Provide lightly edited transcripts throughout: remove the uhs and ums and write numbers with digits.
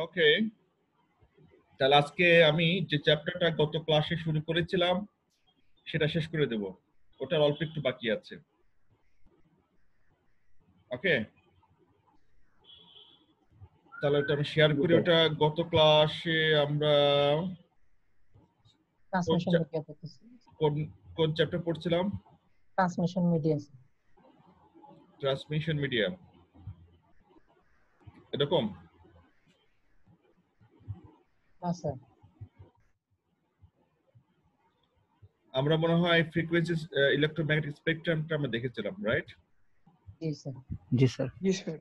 ওকে, তাহলে আজকে আমি যে চ্যাপ্টারটা গত ক্লাসে শুরু করেছিলাম সেটা শেষ করে দেব। ওটার অল্প একটু বাকি আছে। ওকে, তাহলে ওটা আমি শেয়ার করি। ওটা গত ক্লাসে আমরা ট্রান্সমিশন মিডিয়া পড়তেছি। কোন কোন চ্যাপ্টার পড়ছিলাম? Transmission media. ট্রান্সমিশন মিডিয়া, এরকম? না স্যার। আমরা মনে হয় ফ্রিকোয়েন্সি ইলেকট্রোম্যাগনেটিক স্পেকট্রামটা আমরা দেখেছিলাম, রাইট? জি স্যার। জি স্যার। জি স্যার,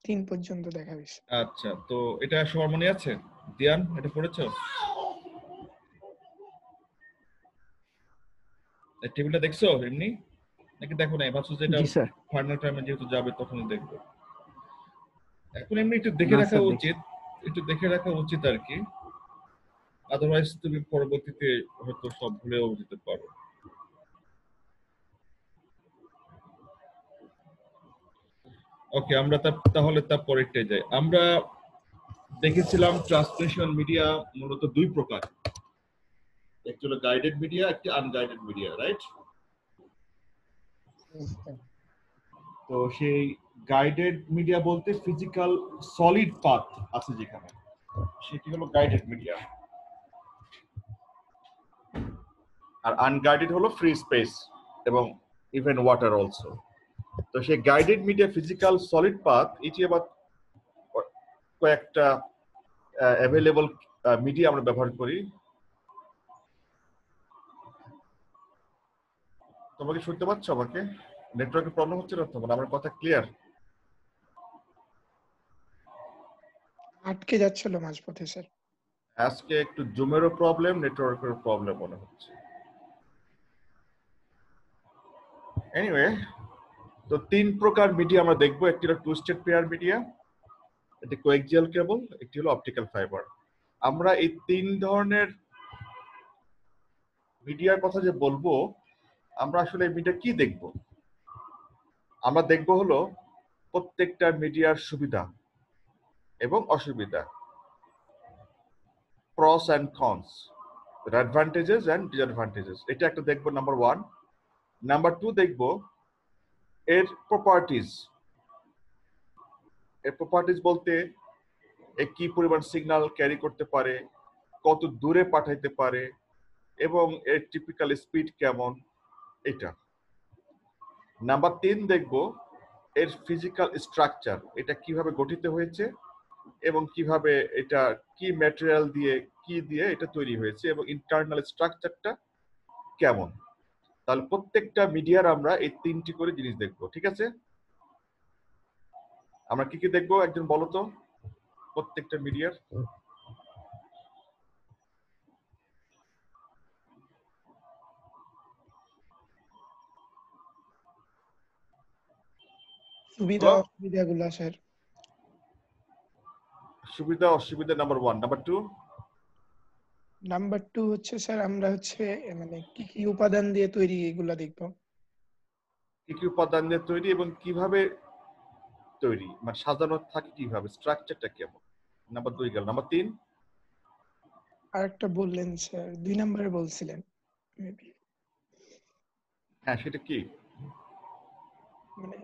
3 পর্যন্ত দেখা হয়েছে। আচ্ছা, তো এটা সবার মনে আছে? দিয়ান, এটা পড়েছো? এই টেবিলটা দেখছো এমনি নাকি দেখো নাই? ভাবছো যে এটা জি স্যার। ফাইনাল টাইমে যেহেতু যাবে তখনই দেখবো। এখন এমনি একটু দেখে না রাখা স্যার, উচিত, একটু দেখে রাখা উচিত আর কি। আদারওয়াইজ তুমি পরবর্তীতে হয়তো সব ভুলেও যেতে পারো। ওকে, আমরা তাহলে তার পরেরটায় যাই। আমরা দেখেছিলাম ট্রান্সমিশন মিডিয়া মূলত দুই প্রকার, একটি হলো গাইডেড মিডিয়া, একটি আনগাইডেড মিডিয়া, রাইট? তো সেই গাইডেড মিডিয়া বলতে ফিজিক্যাল সলিড পাথ আছে যেখানে, সেটি হলো গাইডেড মিডিয়া। আর আনগাইডেড হলো ফ্রি স্পেস এবং ইভেন ওয়াটার অলসো। তো সেই guided media physical solid path, এটি আবার কয়েকটা অ্যাভেলেবল মিডিয়া আমরা ব্যবহার করি। তোমাকে শুনতে পাচ্ছ? আমাকে নেটওয়ার্কের প্রবলেম হচ্ছে না তোমার? আমার কথা ক্লিয়ার? আটকে যাচ্ছিল মাঝপথে স্যার। আজকে একটু জুমেরও প্রবলেম, নেটওয়ার্কের প্রবলেম মনে হচ্ছে। এনিওয়ে, তো তিন প্রকার মিডিয়া আমরা দেখবো। একটি হলো টু স্টেট পেয়ার মিডিয়া, একটি কোএক্সিয়াল কেবল, একটি হলো অপটিক্যাল ফাইবার। আমরা এই তিন ধরনের মিডিয়ার কথা যে বলবো, আমরা আসলে এই মিডিয়া কি দেখব? আমরা দেখব হলো প্রত্যেকটা মিডিয়ার সুবিধা এবং অসুবিধা, pros and cons, advantages and disadvantages. এটা একটা দেখবো, নাম্বার ওয়ান। নাম্বার টু দেখবো এর প্রপার্টিজ। এর প্রপার্টিজ বলতে এ কি পরিমাণ সিগন্যাল ক্যারি করতে পারে, কত দূরে পাঠাইতে পারে, এবং এর টিপিক্যাল স্পিড কেমন, এটা। নাম্বার তিন দেখবো এর ফিজিক্যাল স্ট্রাকচার, এটা কিভাবে গঠিত হয়েছে এবং কিভাবে এটা কি ম্যাটেরিয়াল দিয়ে কি দিয়ে এটা তৈরি হয়েছে এবং ইন্টারনাল স্ট্রাকচারটা কেমন। তাহলে প্রত্যেকটা মিডিয়ার আমরা এই তিনটি করে জিনিস দেখবো, ঠিক আছে? আমরা কি কি দেখবো একজন বলো তো প্রত্যেকটা মিডিয়ার? সুবিধা অসুবিধাগুলো স্যার। সুবিধা অসুবিধা number one. Number two? Number two হচ্ছে স্যার আমরা হচ্ছে মানে কি কি উপাদান দিয়ে তৈরি এগুলা দেখবো। কি কি উপাদান দিয়ে তৈরি এবং কিভাবে তৈরি, মানে সাজানো থাকে কিভাবে, স্ট্রাকচারটা কেমন। নাম্বার দুই গেল। নাম্বার তিন? আরেকটা বললেন স্যার, 2 নম্বরে বলছিলেন মেবি। হ্যাঁ, সেটা কি? মানে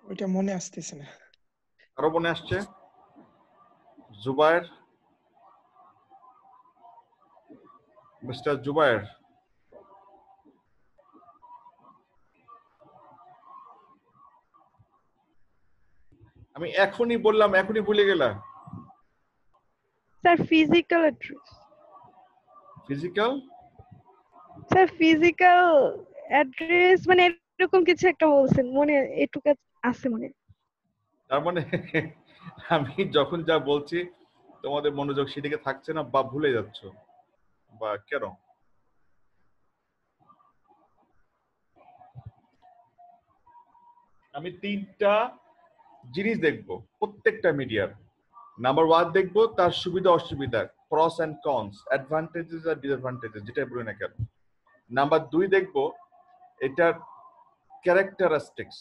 ওইটা মনে আসতেছে না। আরো মনে আসছে? জুবায়ের, মিস্টার জুবায়ের। আমি এখনই বললাম, এখনই ভুলে গেলাম। Sir physical address. Physical? Sir physical address মানে এরকম কিছু একটা বলছেন, মনে এটুকু আছে মনে। তার মানে আমি যখন যা বলছি তোমাদের মনোযোগ সেদিকে থাকছে না বা ভুলে যাচ্ছ, বা কেন? আমি তিনটা জিনিস দেখবো প্রত্যেকটা মিডিয়ার। নাম্বার ওয়ান দেখবো তার সুবিধা অসুবিধা, প্রস অ্যান্ড কনস, অ্যাডভান্টেজেস আর ডিসঅ্যাডভান্টেজেস, যেটা বলি না কেন। নাম্বার দুই দেখবো এটার ক্যারেক্টারিস্টিক্স,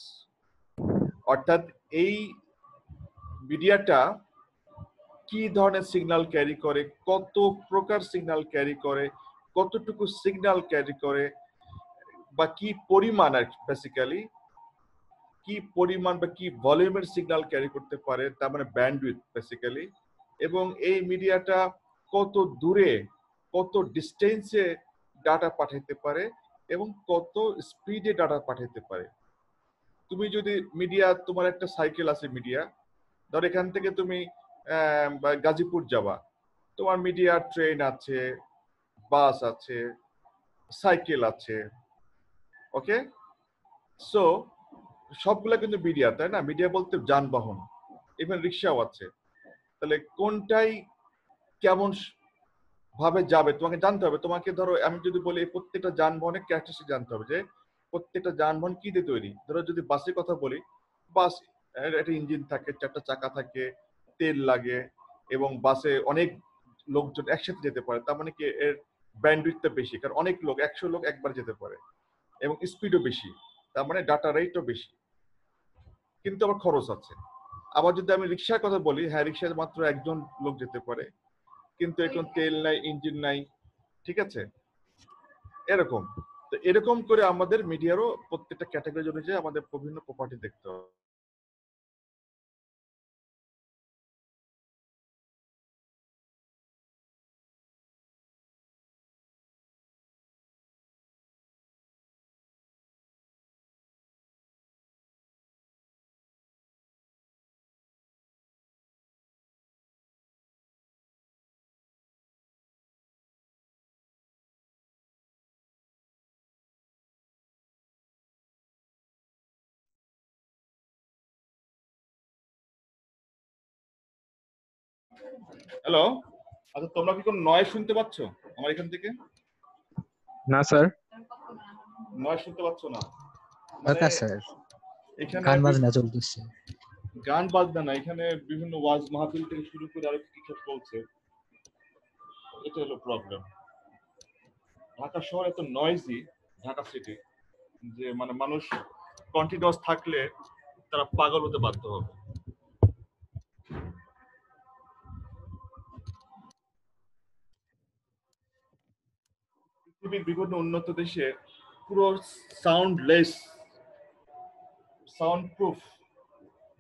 অর্থাৎ এই মিডিয়াটা কি ধরনের সিগন্যাল ক্যারি করে, কত প্রকার সিগন্যাল ক্যারি করে, কতটুকু সিগন্যাল ক্যারি করে, বা কি পরিমাণ বেসিক্যালি কি পরিমাণ বা কি ভলিউমের সিগন্যাল ক্যারি করতে পারে, তার মানে ব্যান্ডউইথ বেসিক্যালি, এবং এই মিডিয়াটা কত দূরে কত ডিস্টেন্সে ডাটা পাঠাইতে পারে এবং কত স্পিডে ডাটা পাঠাইতে পারে। তুমি যদি মিডিয়া, তোমার একটা সাইকেল আছে মিডিয়া, ধর এখান থেকে তুমি গাজীপুর যাবা, তোমার মিডিয়া ট্রেন আছে, বাস আছে, সাইকেল আছে, ওকে? সো সবগুলা কিন্তু মিডিয়া, তাই না? মিডিয়া বলতে যানবাহন, ইভেন রিক্সাও আছে। তাহলে কোনটাই কেমন ভাবে যাবে তোমাকে জানতে হবে। তোমাকে ধরো আমি যদি বলি প্রত্যেকটা যানবাহনের ক্যারেক্টারিস্টিক জানতে হবে, যে প্রত্যেকটা যানবাহন কি দিয়ে তৈরি। ধরো যদি বাসের কথা বলি, বাস একটা ইঞ্জিন থাকে, 4টা চাকা থাকে, তেল লাগে, এবং বাসে অনেক লোকজন একসাথে যেতে পারে, তার মানে কি এর ব্যান্ডউইথটা বেশি, কারণ অনেক লোক 100 লোক একবার যেতে পারে, এবং স্পিডও বেশি, তার মানে ডাটা রেটও বেশি, কিন্তু আবার খরচ আছে। আবার যদি আমি রিক্সার কথা বলি, হ্যাঁ রিক্সায় মাত্র একজন লোক যেতে পারে, কিন্তু এখন তেল নাই, ইঞ্জিন নাই, ঠিক আছে? এরকম। তো এরকম করে আমাদের মিডিয়ারও প্রত্যেকটা ক্যাটাগরি অনুযায়ী আমাদের বিভিন্ন প্রপার্টি দেখতে হবে। হ্যালো, আচ্ছা তোমরা কি কোনো নয়েজ শুনতে পাচ্ছ আমার এখান থেকে? না স্যার। নয়েজ শুনতে পাচ্ছ না? হালকা স্যার, এখানে গান বাজনা চলতেছে। গান বাজনা না, এখানে বিভিন্ন ওয়াজ মাহফিল থেকে শুরু করে আরো কিছু চলছে, এটা হলো প্রবলেম। ঢাকা শহর এত নয়েজি, ঢাকা সিটি, যে মানে মানুষ কন্টিনিউয়াস থাকলে তারা পাগল হতে বাধ্য হবে। পৃথিবীর বিভিন্ন উন্নত দেশে পুরো সাউন্ডলেস, সাউন্ড প্রুফ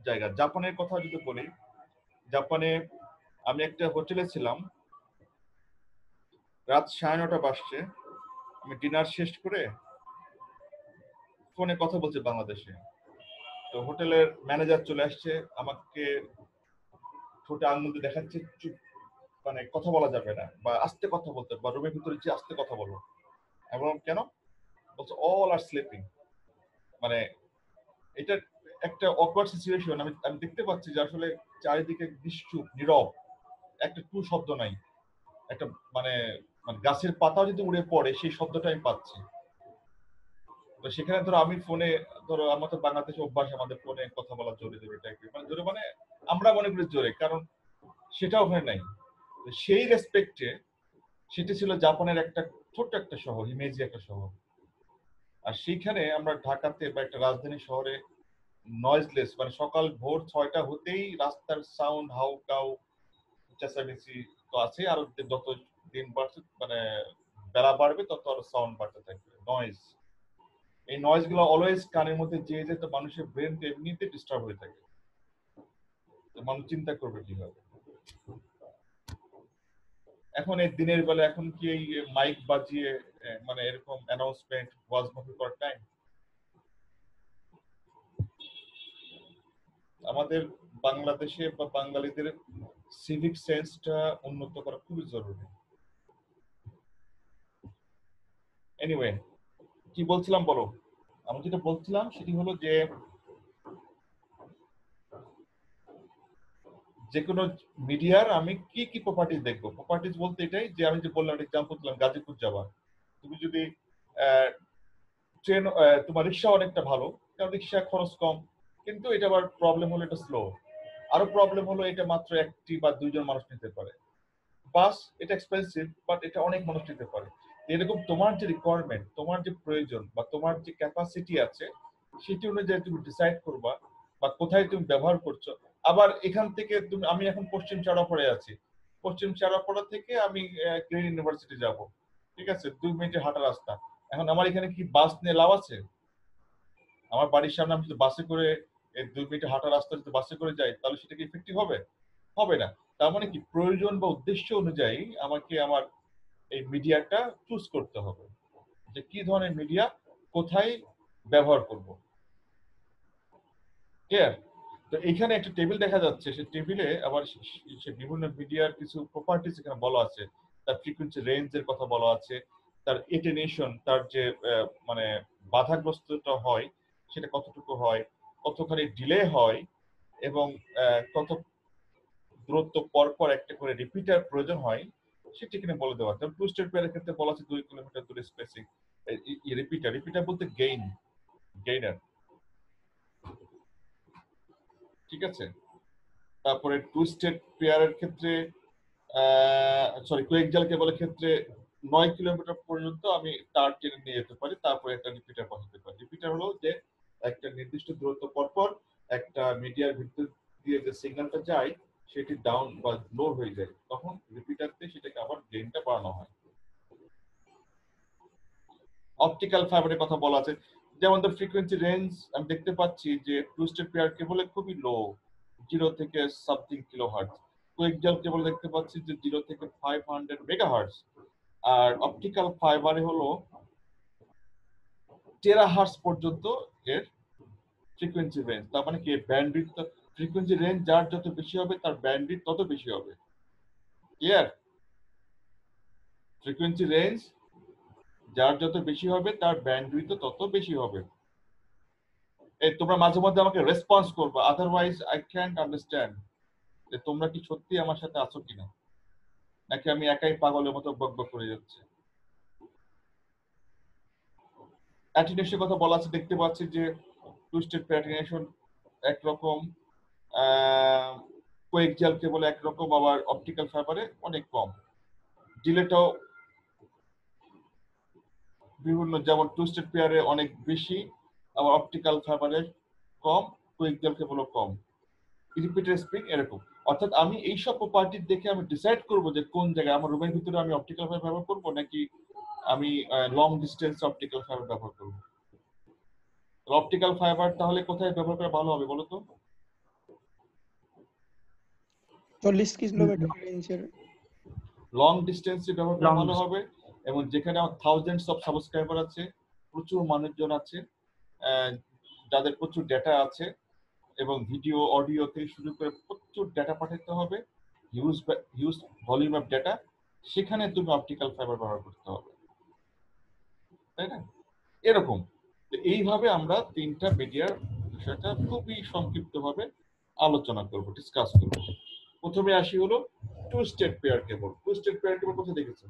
জায়গা। জাপানের কথা যদি বলি, জাপানে আমি একটা হোটেলে ছিলাম, রাত 9:30 বাজছে, আমি ডিনার শেষ করে ফোনে কথা বলছি বাংলাদেশে। তো হোটেলের ম্যানেজার চলে আসছে, আমাকে ঠোঁটে আঙুল দিয়ে দেখাচ্ছে চুপ, মানে কথা বলা যাবে না, বা আস্তে কথা বলতে, বা রুমের ভিতরে যে আস্তে কথা বলো। এবং কেন বলছে অল আর স্লিপিং। মানে এটা একটা অকওয়ার্ড সিচুয়েশন। আমি দেখতে পাচ্ছি যে আসলে চারিদিকে নিশ্চুপ, নীরব, একটা টু শব্দ নাই, একটা মানে মানে গাছের পাতাও যদি উড়ে পড়ে সেই শব্দটা আমি পাচ্ছি। তো সেখানে ধরো আমি ফোনে, ধরো আমার তো বাংলাদেশে অভ্যাস আমাদের ফোনে কথা বলা জোরে জোরে টাইপের, মানে জোরে মানে আমরা মনে করি জোরে, কারণ সেটা ওখানে নাই। তো সেই রেসপেক্টে সেটা ছিল জাপানের একটা ছোট্ট একটা শহর, হিমেজি একটা শহর। আর সেইখানে আমরা ঢাকাতে বা একটা রাজধানী শহরে নয়েজলেস, মানে সকাল ভোর 6টা হতেই রাস্তার সাউন্ড, হাউকাউ, চেঁচামেচি তো আছে, আর যত দিন বাড়ছে মানে বেলা বাড়বে তত আরো সাউন্ড বাড়তে থাকবে, নয়েজ। এই নয়েজ গুলো অলওয়েজ কানের মধ্যে যে তো মানুষের ব্রেন তো এমনিতে ডিস্টার্ব হয়ে থাকে, তো মানুষ চিন্তা করবে কিভাবে। এখন এই দিনের বেলা এখন কি এই মাইক বাজিয়ে মানে এরকম অ্যানাউন্সমেন্ট ওয়াজ মাহফিল করার টাইম? আমাদের বাংলাদেশে বা বাঙালিদের সিভিক সেন্সটা উন্নত করা খুবই জরুরি। এনিওয়ে, কি বলছিলাম বলো? আমি যেটা বলছিলাম সেটি হলো যে যে কোনো মিডিয়ার আমি কি কি প্রপার্টিজ দেখবো। প্রপার্টিজ বলতে এটাই যে আমি যে বললাম, এক্সাম্পল দিলাম গাজীপুর যাবা, তুমি যদি ট্রেন, তোমার রিক্সা অনেকটা ভালো, কারণ রিক্সা খরচ কম, কিন্তু এটা আবার প্রবলেম হলো এটা স্লো। আরো প্রবলেম হলো এটা মাত্র একটি বা দুইজন মানুষ নিতে পারে। বাস এটা এক্সপেন্সিভ, বাট এটা অনেক মানুষ নিতে পারে। এরকম তোমার যে রিকোয়ারমেন্ট, তোমার যে প্রয়োজন বা তোমার যে ক্যাপাসিটি আছে, সেটি অনুযায়ী তুমি ডিসাইড করবা বা কোথায় তুমি ব্যবহার করছো। আবার এখান থেকে তুমি, আমি এখন পশ্চিম চাড়াপাড়ায় আছি, পশ্চিম চাড়াপাড়া থেকে আমি গ্রিন ইউনিভার্সিটি যাব, ঠিক আছে, 2 মিনিটের হাঁটা রাস্তা। এখন আমার এখানে কি বাস নিয়ে লাভ আছে? আমার বাড়ির সামনে আমি যদি বাসে করে 2 মিনিটের হাঁটা রাস্তা যদি বাসে করে যাই, তাহলে সেটা কি ইফেক্টিভ হবে? হবে না। তার মানে কি, প্রয়োজন বা উদ্দেশ্য অনুযায়ী আমাকে আমার এই মিডিয়াটা চুজ করতে হবে, যে কি ধরনের মিডিয়া কোথায় ব্যবহার করব। ক্লিয়ার? তো এখানে একটা টেবিল দেখা যাচ্ছে, সেই টেবিলে আবার সে বিভিন্ন মিডিয়ার কিছু প্রপার্টিজ এখানে বলা আছে। তার ফ্রিকোয়েন্সি রেঞ্জের কথা বলা আছে, তার এটেনেশন, তার যে মানে বাধাগ্রস্তটা হয় সেটা কতটুকু হয়, কতখানি ডিলে হয়, এবং কত দূরত্ব পর পর একটা করে রিপিটার প্রয়োজন হয়, সেটা এখানে বলে দেওয়া আছে। টু স্টেট পেয়ারের ক্ষেত্রে বলা আছে 2 কিলোমিটার দূরে স্পেসিং রিপিটার, রিপিটার বলতে গেইনার, ঠিক আছে। তারপরে টু স্টেট পেয়ারের ক্ষেত্রে সরি কোয়েকজাল কেবলের ক্ষেত্রে 9 কিলোমিটার পর্যন্ত আমি তার টেনে নিয়ে যেতে পারি, তারপরে একটা রিপিটার বসাতে পারি। রিপিটার হলো যে একটা নির্দিষ্ট দূরত্ব পর পর একটা মিডিয়ার ভিতর দিয়ে যে সিগন্যালটা যায় সেটি ডাউন বা লো হয়ে যায়, তখন রিপিটারতে সেটাকে আবার গেইনটা বাড়ানো হয়। অপটিক্যাল ফাইবারের কথা বলা আছে, যেমন ধর ফ্রিকোয়েন্সি রেঞ্জ আমি দেখতে পাচ্ছি যে টু স্টেট পেয়ার কেবলে খুবই লো, 0 থেকে সামথিং কিলোহার্টজ। কোয়েকজাল কেবল দেখতে পাচ্ছি যে 0 থেকে 500 মেগাহার্টজ। আর অপটিক্যাল ফাইবারে হলো টেরাহার্টজ পর্যন্ত এর ফ্রিকোয়েন্সি রেঞ্জ। তার মানে কি, ব্যান্ডউইথ, ফ্রিকোয়েন্সি রেঞ্জ যার যত বেশি হবে তার ব্যান্ডউইথ তত বেশি হবে। ক্লিয়ার? ফ্রিকোয়েন্সি রেঞ্জ যার যত বেশি হবে তার ব্যান্ডউইথ তত বেশি হবে। এই তোমরা মাঝে মধ্যে আমাকে রেসপন্স করবে, আদারওয়াইজ আই ক্যান্ট আন্ডারস্ট্যান্ড যে তোমরা কি সত্যি আমার সাথে আছো কিনা, নাকি আমি একাই পাগলের মতো বকবক করে যাচ্ছি। অ্যাটেনুয়েশনের কথা বলা আছে, দেখতে পাচ্ছি যে টু স্টেট অ্যাটেনুয়েশন একরকম, কোয়েকজাল কেবল একরকম, আবার অপটিক্যাল ফাইবারে অনেক কম। ডিলেটাও বিভিন্ন, যেমন টু স্টেট পেয়ারে অনেক বেশি, আবার অপটিক্যাল ফাইবারে কম, কোয়েকজাল কেবলও কম, রিপিটার স্পিড এরকম। অর্থাৎ আমি এইসব প্রপার্টি দেখে আমি ডিসাইড করব যে কোন জায়গায় আমার রুমের ভিতরে আমি অপটিক্যাল ফাইবার ব্যবহার করব, নাকি আমি লং ডিস্টেন্স অপটিক্যাল ফাইবার ব্যবহার করব। অপটিক্যাল ফাইবার তাহলে কোথায় ব্যবহার করা ভালো হবে বলো তো? 40 কিলোমিটার রেঞ্জের লং ডিস্টেন্সে ব্যবহার করা ভালো হবে, এবং যেখানে আমার থাউজেন্ডস অফ সাবস্ক্রাইবার আছে, প্রচুর মানুষজন আছে, যাদের প্রচুর ডেটা আছে, এবং ভিডিও অডিও থেকে শুরু করে প্রচুর ডেটা পাঠাতে হবে, হিউজ ভলিউম অফ ডেটা, সেখানে তুমি অপটিক্যাল ফাইবার ব্যবহার করতে হবে, তাই না? এরকম। এইভাবে আমরা তিনটা মিডিয়ার বিষয়টা খুবই সংক্ষিপ্তভাবে আলোচনা করব, ডিসকাস করব। প্রথমে আসি হলো two state pair cable. Two state pair cable কোথায় দেখেছো?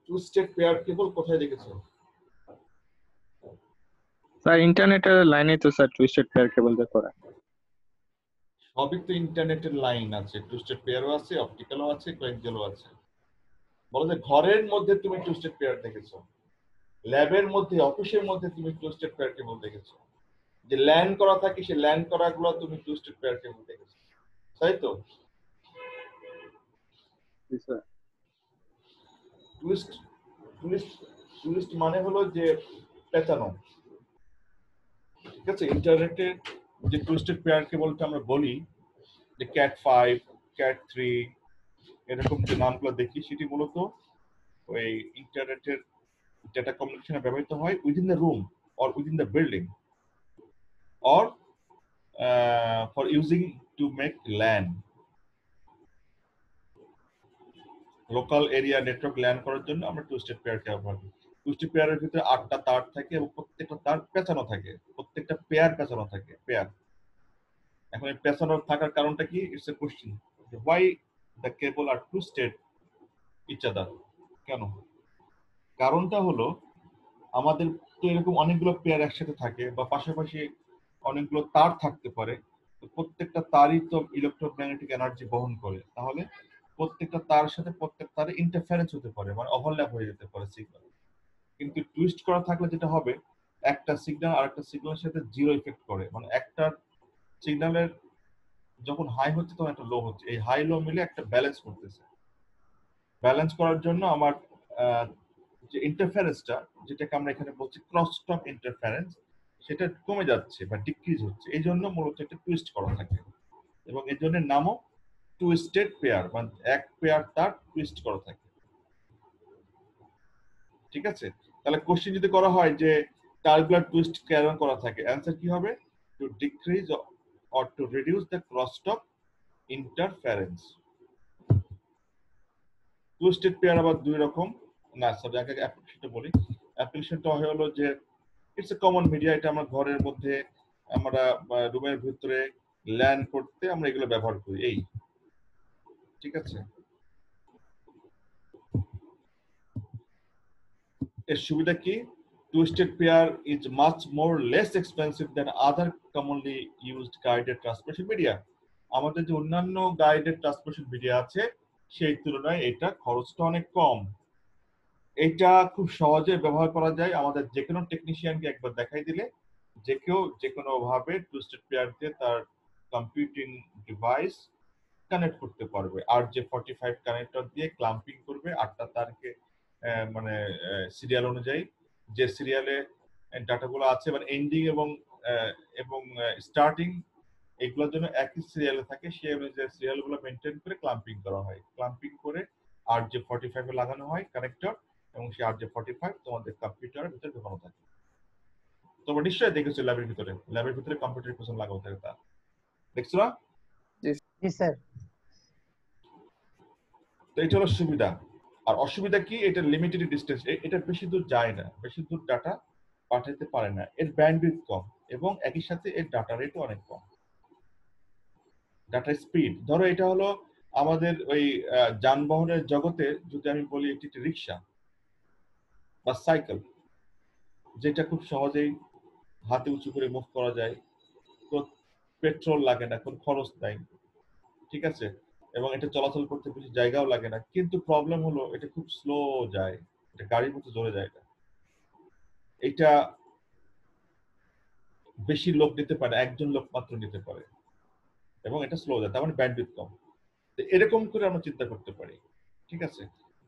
টু স্টেট পেয়ার কেবল কোথায় দেখেছো? স্যার ইন্টারনেটের লাইনে তো স্যার টুইস্টেড পেয়ার কেবল দিয়ে করা। সবই তো ইন্টারনেটের লাইন আছে, টু স্টেট পেয়ারও আছে, অপটিক্যালও আছে, কোয়েকজালও আছে। বলো যে ঘরের মধ্যে তুমি টু স্টেট পেয়ার দেখেছো, ল্যাবের মধ্যে, অফিসের মধ্যে তুমি টু স্টেট পেয়ার কেবল দেখেছো, যে ল্যান্ড করা থাকে সেই ল্যান্ড করা গুলো তুমি টু স্টেট পেয়ার কেবল দেখেছো, তাই তো? টুইস্ট মানে হলো যে পেঁচানো, ঠিক আছে। ইন্টারনেটের যে টুইস্টেড পেয়ার কেবলটা আমরা বলি, যে ক্যাট 5, ক্যাট 3 এরকম যে নামগুলো দেখি, সেটি মূলত ওই ইন্টারনেটের ডেটা কমিউনিকেশনে ব্যবহৃত হয় within the room or within the building, or for using to make LAN, local area network LAN করার জন্য আমরা টু স্টেট পেয়ারকে ব্যবহার করি। টু স্টেট পেয়ারের ভিতরে 8টা তার থাকে এবং প্রত্যেকটা তার পেঁচানো থাকে, প্রত্যেকটা পেয়ার পেঁচানো থাকে, পেয়ার। এখন এই পেঁচানো থাকার কারণটা কি? It's a question, why the cable are twisted each other, কেন? কারণটা হলো আমাদের তো এরকম অনেকগুলো পেয়ার একসাথে থাকে, বা পাশাপাশি অনেকগুলো তার থাকতে পারে, প্রত্যেকটা তারই তো ইলেকট্রোম্যাগনেটিক এনার্জি বহন করে, তাহলে প্রত্যেকটা তার সাথে প্রত্যেক তারে ইন্টারফারেন্স হতে পারে, মানে ওভারল্যাপ হয়ে যেতে পারে সিগন্যাল। কিন্তু টুইস্ট করা থাকলে যেটা হবে, একটা সিগন্যাল আরেকটা সিগন্যালের সাথে জিরো ইফেক্ট করে, মানে একটা সিগন্যালের যখন হাই হচ্ছে তখন একটা লো হচ্ছে, এই হাই লো মিলে একটা ব্যালেন্স করতেছে। ব্যালেন্স করার জন্য আমার যে ইন্টারফারেন্সটা, যেটাকে আমরা এখানে বলছি ক্রসটক ইন্টারফারেন্স, সেটা কমে যাচ্ছে বা ডিক্রিজ হচ্ছে, এই জন্য মূলত একটা টুইস্ট করা থাকে, এবং এর জন্য নামও টুইস্টেড পেয়ার, মানে এক পেয়ার তার টুইস্ট করা থাকে। ঠিক আছে, তাহলে কোশ্চেন যদি করা হয় যে তারগুলার টুইস্ট কেন করা থাকে, অ্যান্সার কি হবে? Two decrease or to reduce the crosstalk interference. Twisted pair আবার দুই রকম, না সরি আগে অ্যাপ্লিকেশনটা বলি। অ্যাপ্লিকেশনটা হলো যে ইটস এ কমন মিডিয়া, এটা আমরা ঘরের মধ্যে, আমরা রুমের ভিতরে ল্যান্ড করতে আমরা এগুলো ব্যবহার করি, এই ঠিক আছে। এর সুবিধা কি? Twisted pair is much more less expensive than other commonly used guided transmission media. আমাদের যে অন্যান্য গাইডেড ট্রান্সমিশন মিডিয়া আছে সেই তুলনায় এটা খরচটা অনেক কম। এটা খুব সহজে ব্যবহার করা যায়, আমাদের যে কোনো টেকনিশিয়ানকে একবার দেখাই দিলে যে কেউ যে কোনো ভাবে টুইস্টেড পেয়ার দিয়ে তার কম্পিউটিং ডিভাইস কানেক্ট করতে পারবে। আর যে 45 কানেক্টর দিয়ে ক্লাম্পিং করবে 8টা তারকে, মানে সিরিয়াল অনুযায়ী যে সিরিয়ালে ডাটাগুলো আছে, মানে এন্ডিং এবং স্টার্টিং এগুলোর জন্য একই সিরিয়ালে থাকে, সেই অনুযায়ী সিরিয়ালগুলো মেনটেন করে ক্লাম্পিং করা হয়। ক্লাম্পিং করে আর যে 45 এ লাগানো হয় কানেক্টর, এবং সেই আর যে 45 তোমাদের কম্পিউটারের ভিতরে ঢোকানো থাকে। তোমরা নিশ্চয়ই দেখেছো ল্যাবের ভিতরে কম্পিউটার পিছনে লাগানো থাকে, তা দেখছো না? জি স্যার। তো এটা হলো সুবিধা। আর অসুবিধা কি? এটা লিমিটেড ডিস্টেন্স, এটা বেশি দূর যায় না, বেশি দূর ডাটা পাঠাতে পারে না, এর ব্যান্ডউইথ কম, এবং একই সাথে এর ডাটা রেটও অনেক কম। ডাটা স্পিড, ধরো এটা হলো আমাদের ওই যানবাহনের জগতে যদি আমি বলি এটি একটি রিক্সা বা সাইকেল, যেটা খুব সহজেই হাতে উঁচু করে মুভ করা যায়, তো পেট্রোল লাগে না, কোনো খরচ নাই, ঠিক আছে, এবং এটা চলাচল করতে বেশি জায়গাও লাগে না। কিন্তু প্রবলেম হলো এটা খুব স্লো যায়, এটা গাড়ির মতো জোরে যায় না, এটা বেশি লোক নিতে পারে, একজন লোক মাত্র নিতে পারে, এবং এটা স্লো যায়, তার মানে ব্যান্ডউইথ কম। এরকম করে আমরা চিন্তা করতে পারি, ঠিক আছে।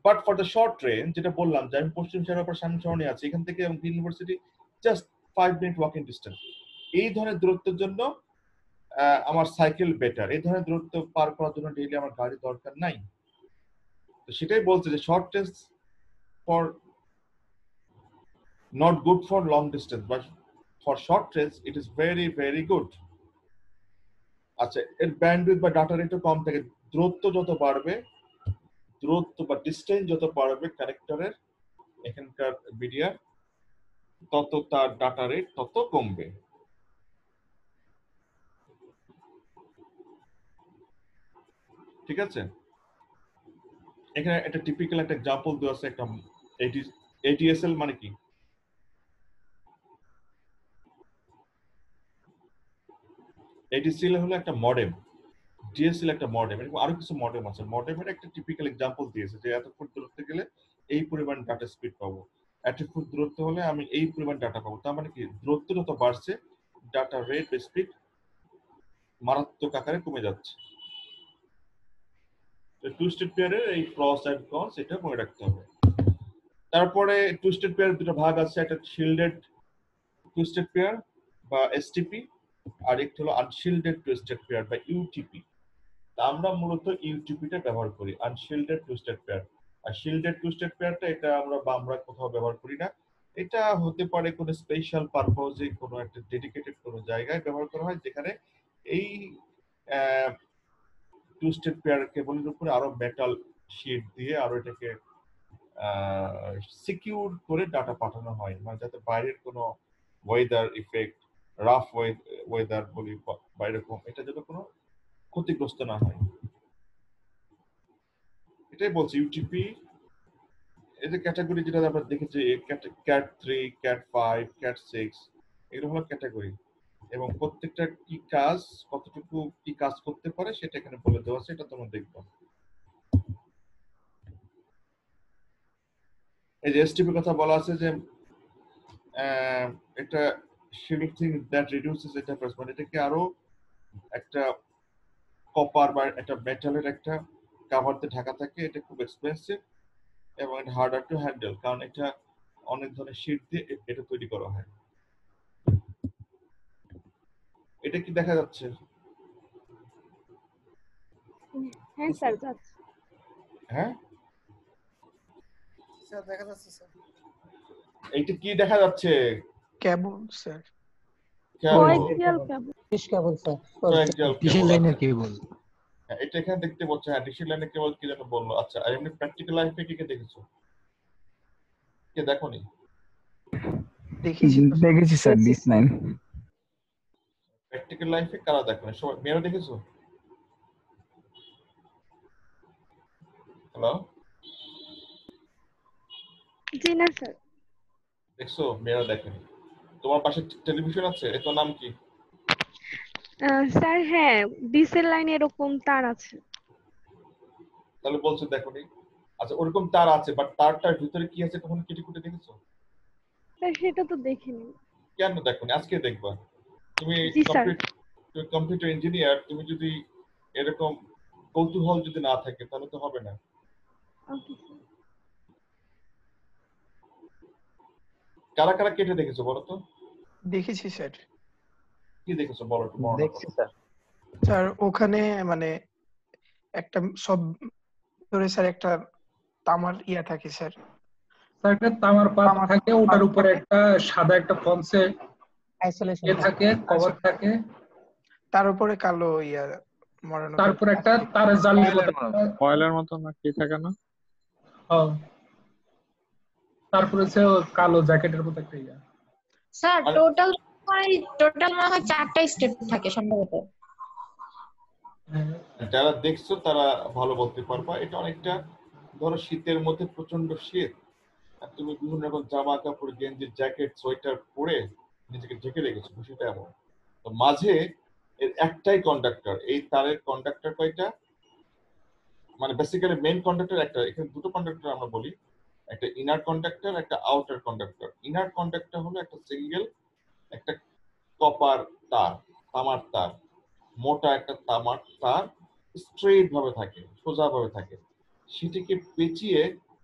But for the short train, যেটা বললাম যে আমি পশ্চিম শেরাপার সামনে শহরে আছি, এখান থেকে university just 5 minute walking distance, এই ধরনের দূরত্বের জন্য আমার সাইকেল বেটার। এই ধরনের দূরত্ব পার করার জন্য ডেইলি আমার গাড়ি দরকার নাই। তো সেটাই বলছে যে short train for not good for long distance, but for short train it is very very good. আচ্ছা, এর ব্যান্ডউইথ বা ডাটা রেটও কম থাকে। দূরত্ব যত বাড়বে, দূরত্ব বা ডিস্টেন্স যত বাড়বে কানেক্টরের এখানকার মিডিয়া, তত তার ডাটা রেট তত কমবে। ঠিক আছে, এখানে একটা টিপিক্যাল একটা এক্সাম্পল দেওয়া আছে, একটা এটিএসএল মানে কি? এটিএসএল হলো একটা মডেম, ডিএসএল একটা মডেম, এরকম আরো কিছু মডেম আছে। মডেমের একটা টিপিক্যাল এক্সাম্পল দিয়েছে যে এত ফুট দূরত্বে গেলে এই পরিমাণ ডাটা স্পিড পাবো, এত ফুট দূরত্ব হলে আমি এই পরিমাণ ডাটা পাবো। তার মানে কি, দূরত্ব যত বাড়ছে ডাটা রেট স্পিড মারাত্মক আকারে কমে যাচ্ছে। টুইস্টেড পেয়ারের এই প্রস এন্ড কনস এটা মনে রাখতে হবে। তারপরে টুইস্টেড পেয়ার দুটো ভাগ আছে, একটা শিল্ডেড টুইস্টেড পেয়ার বা এসটিপি, আর একটা হলো আনশিল্ডেড টুইস্টেড পেয়ার বা ইউটিপি। আমরা মূলত ইউটিপিটা ব্যবহার করি, আনশিল্ডেড টুইস্টেড পেয়ার। আর শিল্ডেড টুইস্টেড পেয়ারটা এটা আমরা কোথাও ব্যবহার করি না। এটা হতে পারে কোনো স্পেশাল পারপোজে, কোনো একটা ডেডিকেটেড কোনো জায়গায় ব্যবহার করা হয়, যেখানে এই টুইস্টেড পেয়ার কেবলের উপরে আরো মেটাল শিট দিয়ে আরো এটাকে সিকিউর করে ডাটা পাঠানো হয়, মানে যাতে বাইরের কোনো ওয়েদার ইফেক্ট, রাফ ওয়েদার বলি বা এরকম, এটা যাতে কোনো ক্ষতিগ্রস্ত না হয়, এটাই বলছি ইউটিপি। এই যে ক্যাটাগরি যেটা আমরা দেখেছি, ক্যাট 3, ক্যাট 5, ক্যাট 6, এগুলো হলো ক্যাটাগরি, এবং প্রত্যেকটা কি কাজ, কতটুকু কি কাজ করতে পারে সেটা এখানে বলে দেওয়া আছে, এটা তোমরা দেখবে। এই যে এসটিপি কথা বলা আছে যে এটা schedule thing that reduces interface, মানে এটাকে আরো একটা কপার বা একটা মেটালের একটা কাভারতে ঢাকা থাকে। এটা খুব এক্সপেন্সিভ এবং এটা হার্ডার টু হ্যান্ডেল, কারণ এটা অনেক ধরনের শীট দিয়ে এটা তৈরি করা হয়। এটা কি দেখা যাচ্ছে? হ্যাঁ স্যার যাচ্ছে। হ্যাঁ, স্যার দেখা যাচ্ছে স্যার। এইটা কি দেখা যাচ্ছে? কেবল স্যার। কোয়াক্সিয়াল কেবল। ডিশ কেবল স্যার। ডিশের লাইনের কেবল। এটা এখানে দেখতে পাচ্ছ। হ্যাঁ, ডিশের লাইনে কেবল কি যেন বললো। আচ্ছা, আর এমনি প্র্যাকটিক্যাল লাইফে কি কে দেখেছো? কে দেখোনি? দেখেছি স্যার ডিস 9। প্র্যাকটিক্যাল লাইফে কারা দেখোনি? সবাই মেয়েরা দেখেছো? হ্যালো, জি না স্যার। দেখছো? মেয়েরা দেখেনি। তোমার পাশে টেলিভিশন আছে, এত নাম কি? স্যার হ্যাঁ ডিসেল লাইনে এরকম তার আছে। তাহলে বলছো দেখোনি। আচ্ছা, ওরকম তার আছে, বাট তারটার ভিতরে কি আছে কখনো কেটে কুটে দেখেছো? স্যার সেটা তো দেখিনি। কেন দেখোনি? আজকে দেখবা। তুমি জি স্যার। কম্পিউটার ইঞ্জিনিয়ার, তুমি যদি এরকম কৌতূহল যদি না থাকে তাহলে তো হবে না। Okay sir. কারা কারা কেটে দেখেছো বলো তো? দেখেছি স্যার। কি দেখেছো বলো একটু, বর্ণনা দেখছি করো। স্যার। স্যার ওখানে মানে একটা সব ধরে স্যার একটা তামার ইয়া থাকে স্যার। স্যার একটা তামার পাত তামার থাকে, ওটার পাত উপরে থাকে। একটা সাদা একটা ফন্সে আইসোলেশন থাকে, কভার থাকে, তার উপরে কালো ইয়া মরানো তারপর থাকে। একটা তারের জালির মতো অয়েলের মতো না কি থাকে না? হ্যাঁ, তারপরে হচ্ছে কালো জ্যাকেটের মতো একটা ইয়া। স্যার টোটাল মনে হয় 4টা স্টেপ থাকে সম্ভবত। যারা দেখছো তারা ভালো বলতে পারবা। এটা অনেকটা ধরো শীতের মধ্যে প্রচন্ড শীত, আর তুমি বিভিন্ন রকম জামা কাপড়, গেঞ্জি, জ্যাকেট, সোয়েটার পরে নিজেকে ঢেকে রেখেছো, বিষয়টা এমন। তো মাঝে এর একটাই কন্ডাক্টর। এই তারের কন্ডাক্টর কয়টা? মানে বেসিক্যালি মেইন কন্ডাক্টর একটা। এখানে দুটো কন্ডাক্টর আমরা বলি, একটা ইনার কন্ডাক্টর, একটা আউটার কন্ডাক্টর। ইনার কন্ডাক্টর হলো একটা সিঙ্গেল একটা কপার তার, তামার তার, মোটা একটা তামার তার, স্ট্রেট ভাবে থাকে, সোজা ভাবে থাকে। সেটিকে পেঁচিয়ে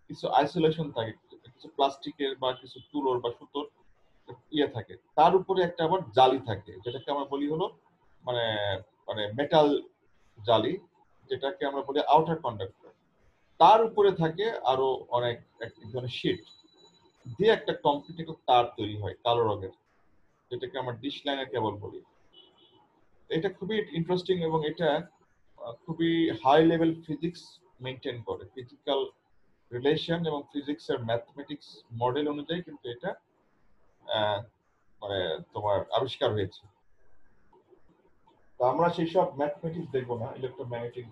কিছু আইসোলেশন থাকে, কিছু প্লাস্টিকের বা কিছু তুলোর বা সুতোর ইয়ে থাকে। তার উপরে একটা আবার জালি থাকে, যেটাকে আমরা বলি হলো মানে মানে মেটাল জালি, যেটাকে আমরা বলি আউটার কন্ডাক্টর। তার উপরে থাকে আরো অনেক এক ধরনের শীট দিয়ে একটা কম্পিউটার তার তৈরি হয় কালো রঙের, যেটাকে আমরা ডিশ লাইনের কেবল বলি। এটা খুবই ইন্টারেস্টিং এবং এটা খুবই হাই লেভেল ফিজিক্স মেনটেন করে। ফিজিক্যাল রিলেশন এবং ফিজিক্সের ম্যাথমেটিক্স মডেল অনুযায়ী কিন্তু এটা মানে তোমার আবিষ্কার হয়েছে। তো আমরা সেই সব ম্যাথমেটিক্স দেখবো না, ইলেকট্রোম্যাগনেটিক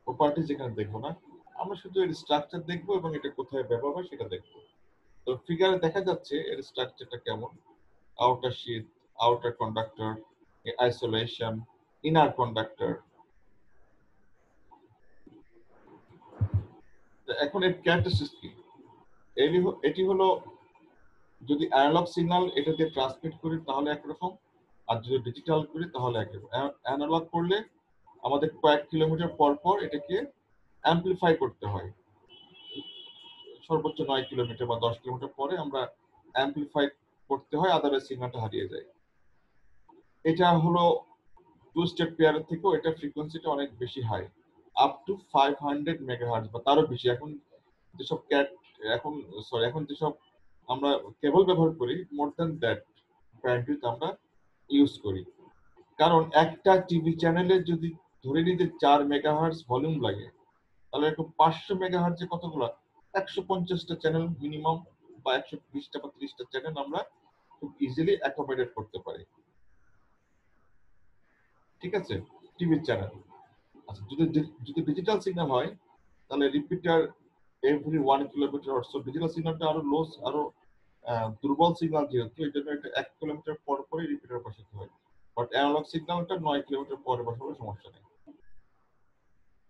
প্রপার্টিজ এখানে দেখবো না, আমরা শুধু এর স্ট্রাকচার দেখবো এবং এটা কোথায় ব্যবহার হয় সেটা দেখবো। তো ফিগারে দেখা যাচ্ছে এর স্ট্রাকচারটা কেমন। Outer sheet, outer conductor, isolation, inner conductor. এখন এর ক্যারেক্টারিস্টিক্স কি? এটি হলো যদি অ্যানালগ সিগন্যাল এটা দিয়ে ট্রান্সমিট করি তাহলে একরকম, আর যদি ডিজিটাল করি তাহলে একরকম। অ্যানালগ করলে আমাদের কয়েক কিলোমিটার পর পর এটাকে অ্যাম্পলিফাই করতে হয়। সর্বোচ্চ 9 কিলোমিটার বা 10 কিলোমিটার পরে আমরা অ্যাম্পলিফাই করতে হয়, আদারওয়াইজ সিগন্যালটা হারিয়ে যায়। এটা হলো 2 স্টেপ পেয়ারের থেকেও এটা ফ্রিকোয়েন্সিটা অনেক বেশি হাই, আপ টু 500 মেগাহার্টজ বা তারও বেশি। এখন যেসব আমরা কেবল ব্যবহার করি, মোর দ্যান দ্যাট ব্যান্ডউইথ আমরা ইউজ করি। কারণ একটা টিভি চ্যানেলে যদি ধরে নিই যে 4 মেগাহার্টজ ভলিউম লাগে, তাহলে এরকম 500 মেগাহার্টজে কতগুলো? 150টা চ্যানেল মিনিমাম, বা 120টা বা 30টা চ্যানেল আমরা খুব ইজিলি অ্যাকোমোডেট করতে পারি। ঠিক আছে, টিভির চ্যানেল। আচ্ছা, যদি ডিজিটাল সিগন্যাল হয় তাহলে repeater every 1 kilometre or so. Digital সিগন্যালটা আরো লোস, আরো দুর্বল সিগন্যাল, যেহেতু এই জন্য এটা 1 কিলোমিটার পর পরই রিপিটার বসাতে হয়। বাট অ্যানালগ সিগন্যালটা 9 কিলোমিটার পরে বসালে সমস্যা নেই।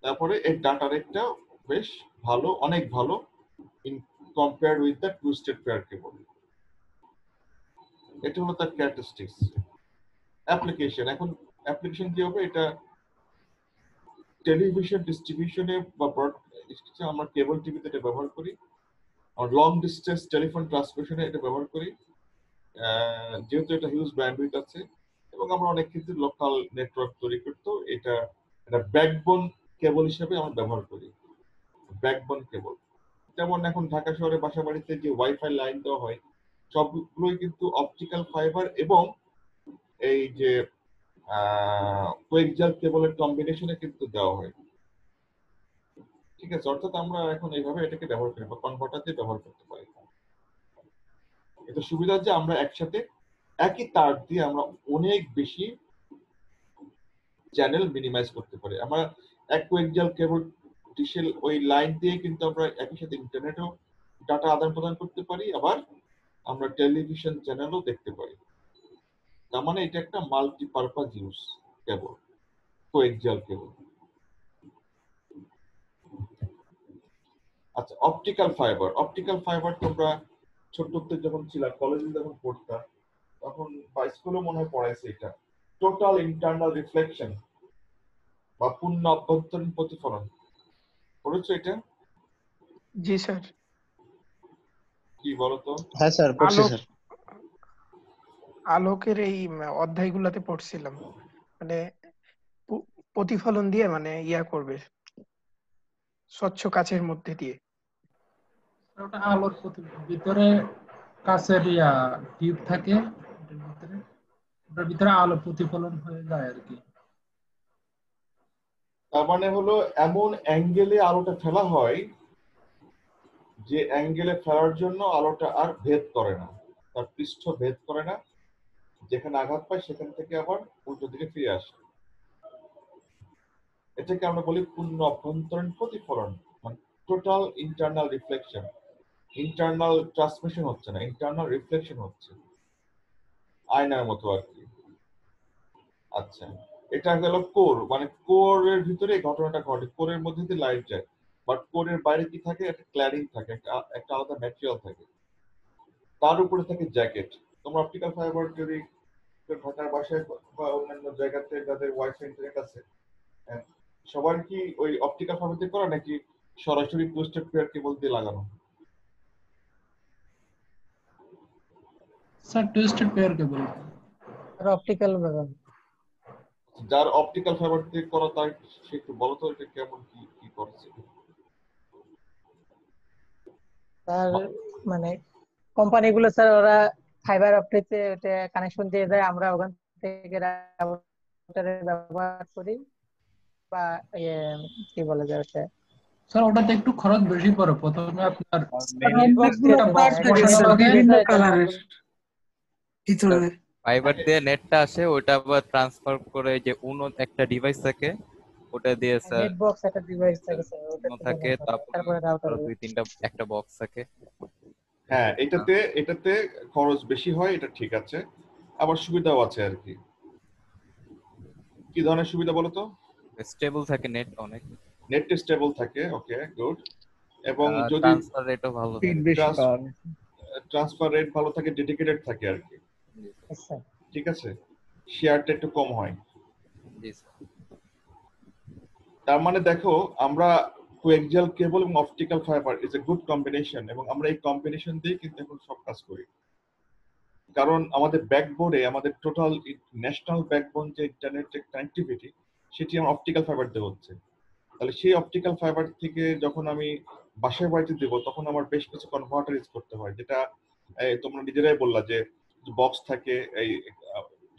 তারপরে এর ডাটা রেটটা বেশ ভালো, অনেক ভালো। compared with the twisted pair cable. এটা হলো তার ক্যারেক্টারিস্টিক্স। অ্যাপ্লিকেশন, এখন অ্যাপ্লিকেশন কি হবে, এটা টেলিভিশন ডিস্ট্রিবিউশনে বা ব্রডকাস্টে আমরা কেবল টিভিতে এটা ব্যবহার করি, আর লং ডিস্টেন্স টেলিফোন ট্রান্সমিশনে এটা ব্যবহার করি, যেহেতু এটা হিউজ ব্যান্ডউইথ আছে, এবং আমরা অনেক ক্ষেত্রে লোকাল নেটওয়ার্ক তৈরি করতেও এটা ব্যাকবোন কেবল হিসেবে আমরা ব্যবহার করি। ব্যাকবোন কেবল, যেমন এখন ঢাকা শহরে বাসা বাড়িতে যে ওয়াইফাই লাইন দেওয়া হয় সবগুলোই কিন্তু অপটিক্যাল ফাইবার এবং এই যে কোয়েক্সাল কেবলের কম্বিনেশনে কিন্তু দেওয়া হয়। ঠিক আছে, অর্থাৎ আমরা এখন এইভাবে এটাকে ব্যবহার করি বা কনভার্টার দিয়ে ব্যবহার করতে পারি। এটা সুবিধা যে আমরা একসাথে একই তার দিয়ে আমরা অনেক বেশি চ্যানেল মিনিমাইজ করতে পারি। আমরা এক কোয়েক্সাল কেবল ডিশের ওই লাইন দিয়ে কিন্তু আমরা একই সাথে ইন্টারনেটও ডাটা আদান প্রদান করতে পারি, আবার আমরা টেলিভিশন চ্যানেলও দেখতে পারি। তার মানে এটা একটা মাল্টিপারপাস ইউজ কেবল, কোয়েক্সাল কেবল। আচ্ছা, অপটিক্যাল ফাইবার। অপটিক্যাল ফাইবার তোমরা ছোটতে যখন ছিলাম, কলেজে যখন পড়তাম, তখন বা স্কুলে মনে হয় পড়াইছে এটা, টোটাল ইন্টারনাল রিফ্লেকশন বা পূর্ণ অভ্যন্তরীণ প্রতিফলন। পড়েছো এটা? জি স্যার। কি বলতো? হ্যাঁ স্যার, পড়ছি আলোক স্যার। আলোকের এই অধ্যায়গুলোতে পড়ছিলাম, মানে প্রতিফলন দিয়ে মানে ইয়া করবে স্বচ্ছ কাচের মধ্যে দিয়ে। ওটা আলোর ভিতরে কাচের টিউব থাকে, ওটার ভিতরে আলো প্রতিফলন হয়ে যায় আর কি। তার মানে হলো এমন অ্যাঙ্গেলে আলোটা ফেলা হয় যে অ্যাঙ্গেলে ফেলার জন্য আলোটা আর ভেদ করে না, তার পৃষ্ঠ ভেদ করে না, যেখানে আঘাত পায় সেখান থেকে আবার উল্টো দিকে ফিরে আসে। এটাকে আমরা বলি পূর্ণ অভ্যন্তরীণ প্রতিফলন, মানে total internal reflection. Internal transmission হচ্ছে না, ইন্টারনাল রিফ্লেকশন হচ্ছে, আয়নার মতো আর কি। আচ্ছা, এটা গেল কোর, মানে কোরের ভিতরে এই ঘটনাটা ঘটে, কোরের মধ্যে দিয়ে লাইট যায়, বাট কোরের বাইরে কি থাকে, একটা ক্ল্যাডিং থাকে, একটা আলাদা ম্যাটেরিয়াল থাকে, তার উপরে থাকে জ্যাকেট। তোমরা অপটিক্যাল ফাইবার যদি ঢাকার বাসায় বা অন্যান্য জায়গাতে যাদের ওয়াইফাই ইন্টারনেট আছে, সবার কি ওই অপটিক্যাল ফাইবার দিয়ে করা নাকি সরাসরি টুইস্টেড পেয়ার কেবল দিয়ে লাগানো? Sir twisted pair cable. আর অপটিক্যাল ব্যবহার। যার অপটিক্যাল ফাইবার দিয়ে করা, তাই সে একটু বলো তো এটা কেমন, কি কি করছে। স্যার মানে কোম্পানিগুলো স্যার ওরা ফাইবার অপটিক্সে ওটা কানেকশন দিয়ে দেয়, আমরা ওখান থেকে রাউটারে ব্যবহার করি বা কি বলা যায় ওটা, স্যার ওটাতে একটু খরচ বেশি পড়ে। প্রথমে আপনার ফাইবার দিয়ে নেটটা আসে, ওটা আবার ট্রান্সফার করে যে উনো একটা ডিভাইস থাকে, ওটা দিয়ে স্যার নেট বক্স একটা ডিভাইস থাকে স্যার, ওটা থাকে, তারপরে রাউটার, দুই তিনটা একটা বক্স থাকে। হ্যাঁ, এটাতে খরচ বেশি হয়, এটা ঠিক আছে, আবার সুবিধাও আছে আর কি। কি ধরনের সুবিধা বলো তো? স্টেবল থাকে নেট, অনেক নেট স্টেবল থাকে, ওকে গুড, এবং যদি ট্রান্সফার রেটও ভালো থাকে, ট্রান্সফার রেট ভালো থাকে, ডেডিকেটেড থাকে আর কি। ঠিক আছে, শেয়ারটা একটু কম হয়। জি স্যার। তার মানে দেখো, আমরা কোয়েক্সাল কেবল এবং optical fibre is a good combination, এবং আমরা এই কম্বিনেশন দিয়ে কিন্তু এখন সব কাজ করি। কারণ আমাদের ব্যাকবোনে, আমাদের টোটাল ন্যাশনাল ব্যাকবোন যে ইন্টারনেট কানেক্টিভিটি, সেটি আমার অপটিক্যাল ফাইবার দিয়ে হচ্ছে। তাহলে সেই অপটিক্যাল ফাইবার থেকে যখন আমি বাসায় বাড়িতে দেবো, তখন আমার বেশ কিছু কনভার্টার ইউজ করতে হয়, যেটা তোমরা নিজেরাই বললা যে বক্স থাকে, এই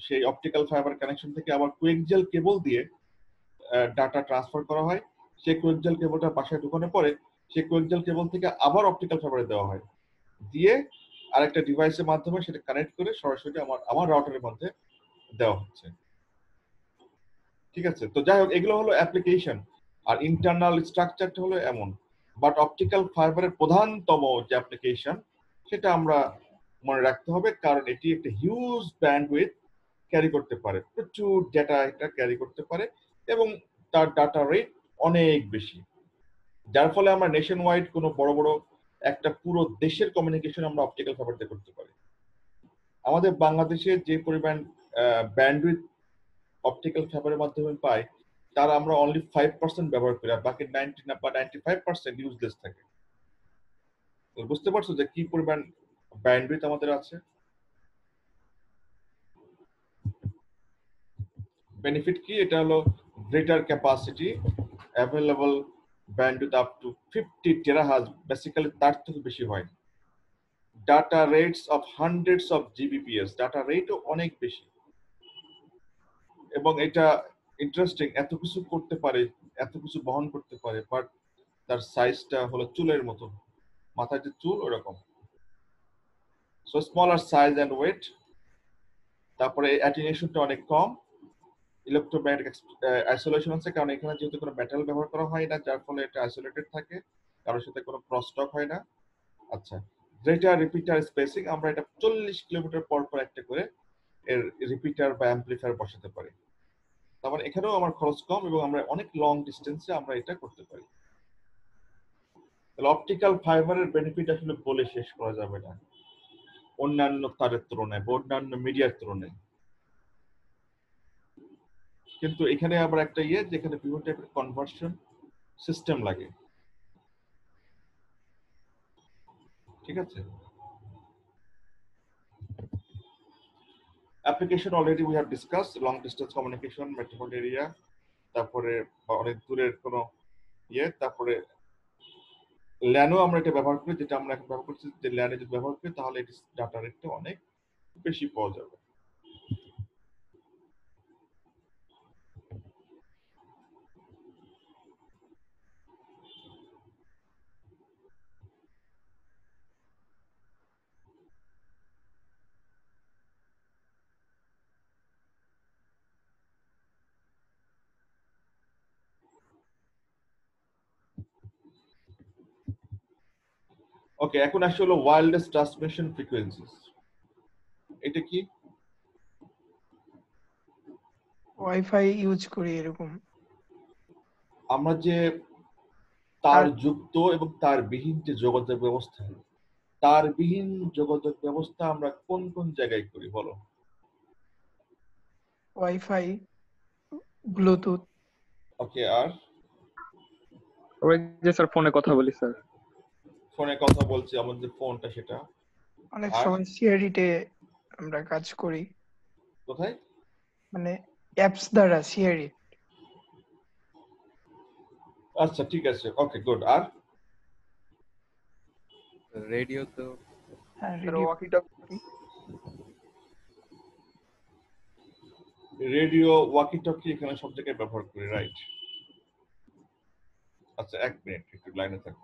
সেই অপটিক্যাল ফাইবার কানেকশন থেকে আবার কোয়েক্সাল কেবল দিয়ে ডাটা ট্রান্সফার করা হয়। সেই কোয়েক্সাল কেবলটা বাসায় ঢুকানোর পরে সেই কোয়েক্সাল কেবল থেকে আবার অপটিক্যাল ফাইবারে দেওয়া হয়, দিয়ে আরেকটা ডিভাইসের মাধ্যমে সেটা কানেক্ট করে সরাসরি আমার রাউটারের মধ্যে দেওয়া হচ্ছে। ঠিক আছে, তো যাই হোক, এগুলো হলো অ্যাপ্লিকেশন, আর ইন্টারনাল স্ট্রাকচারটা হলো এমন। বাট অপটিক্যাল ফাইবারের প্রধানতম যে অ্যাপ্লিকেশন, সেটা আমরা মনে রাখতে হবে, কারণ এটি একটা হিউজ ব্যান্ডউইথ ক্যারি করতে পারে, প্রচুর ডেটা এটা ক্যারি করতে পারে, এবং তার ডাটা রেট অনেক বেশি, যার ফলে আমরা নেশন ওয়াইড কোনো বড় বড় একটা পুরো দেশের কমিউনিকেশন আমরা অপটিক্যাল ফাইবার দিয়ে করতে পারি। আমাদের বাংলাদেশে যে পরিমাণ ব্যান্ডউইথ অপটিক্যাল ফাইবারের মাধ্যমে পাই, তার আমরা অনলি 5% ব্যবহার করি, আর বাকি 90 বা 95% ইউজলেস থাকে। বুঝতে পারছো যে কি পরিমাণ ব্যান্ডউইথ আমাদের আছে? বেনিফিট কি? এটা হলো greater capacity, available bandwidth up to 50 terahertz, basically তার থেকে বেশি হয়। Data rates of hundreds of Gbps, data রেটও অনেক বেশি। এবং এটা ইন্টারেস্টিং, এত কিছু করতে পারে, এত কিছু বহন করতে পারে, বাট তার সাইজটা হলো চুলের মতো, মাথায় যে চুল ওরকম। So smaller size and weight. তারপরে অ্যাটেনুয়েশনটা অনেক কম, ইলেকট্রোম্যাগনেটিক আইসোলেশন আছে, কারণ এখানে যেহেতু কোনো মেটাল ব্যবহার করা হয় না, যার ফলে এটা আইসোলেটেড থাকে, কারোর সাথে কোনো ক্রস টক হয় না। আচ্ছা, গ্রেটার রিপিটার স্পেসিং, আমরা এটা 40 কিলোমিটার পর পর একটা করে এর রিপিটার বা অ্যাম্পলিফায়ার বসাতে পারি। তার মানে এখানেও আমার খরচ কম এবং আমরা অনেক লং ডিস্টেন্সে আমরা এটা করতে পারি। তাহলে অপটিক্যাল ফাইবারের বেনিফিট আসলে বলে শেষ করা যাবে না অন্যান্য তারের তুলনায় বা অন্যান্য মিডিয়ার তুলনায়। কিন্তু এখানে আবার একটা যেখানে বিভিন্ন টাইপের কনভার্সন সিস্টেম লাগে, ঠিক আছে? Application already we have discuss, long distance communication, metropolitan area, তারপরে অনেক দূরের কোনো তারপরে ল্যানও আমরা এটা ব্যবহার করি, যেটা আমরা এখন ব্যবহার করছি, যে ল্যানে যদি ব্যবহার করি তাহলে এটা ডাটা রেটটা অনেক বেশি পাওয়া যাবে। ওকে, এখন আসলে হলো ওয়্যারলেস ট্রান্সমিশন ফ্রিকোয়েন্সিস। এটা কি? ওয়াইফাই ইউজ করি এরকম। আমরা যে তার যুক্ত এবং তার বিহীন যে যোগাযোগ ব্যবস্থা, তার বিহীন যোগাযোগ ব্যবস্থা আমরা কোন কোন জায়গায় করি বলো? Wifi, Bluetooth. ওকে, আর ওই যে স্যার ফোনে কথা বলি স্যার। ফোনে কথা বলছি, আমাদের ফোনটা সেটা। অনেক আর সময় সিআরডিতে আমরা কাজ করি, কোথায়? মানে অ্যাপস দ্বারা সিআরডি। আচ্ছা, ঠিক আছে, ওকে, গুড। আর রেডিও তো রেডিও, ওয়াকি টকি এখানে সব জায়গায় ব্যবহার করি, রাইট? আচ্ছা, এক মিনিট, একটু লাইনে থাকো।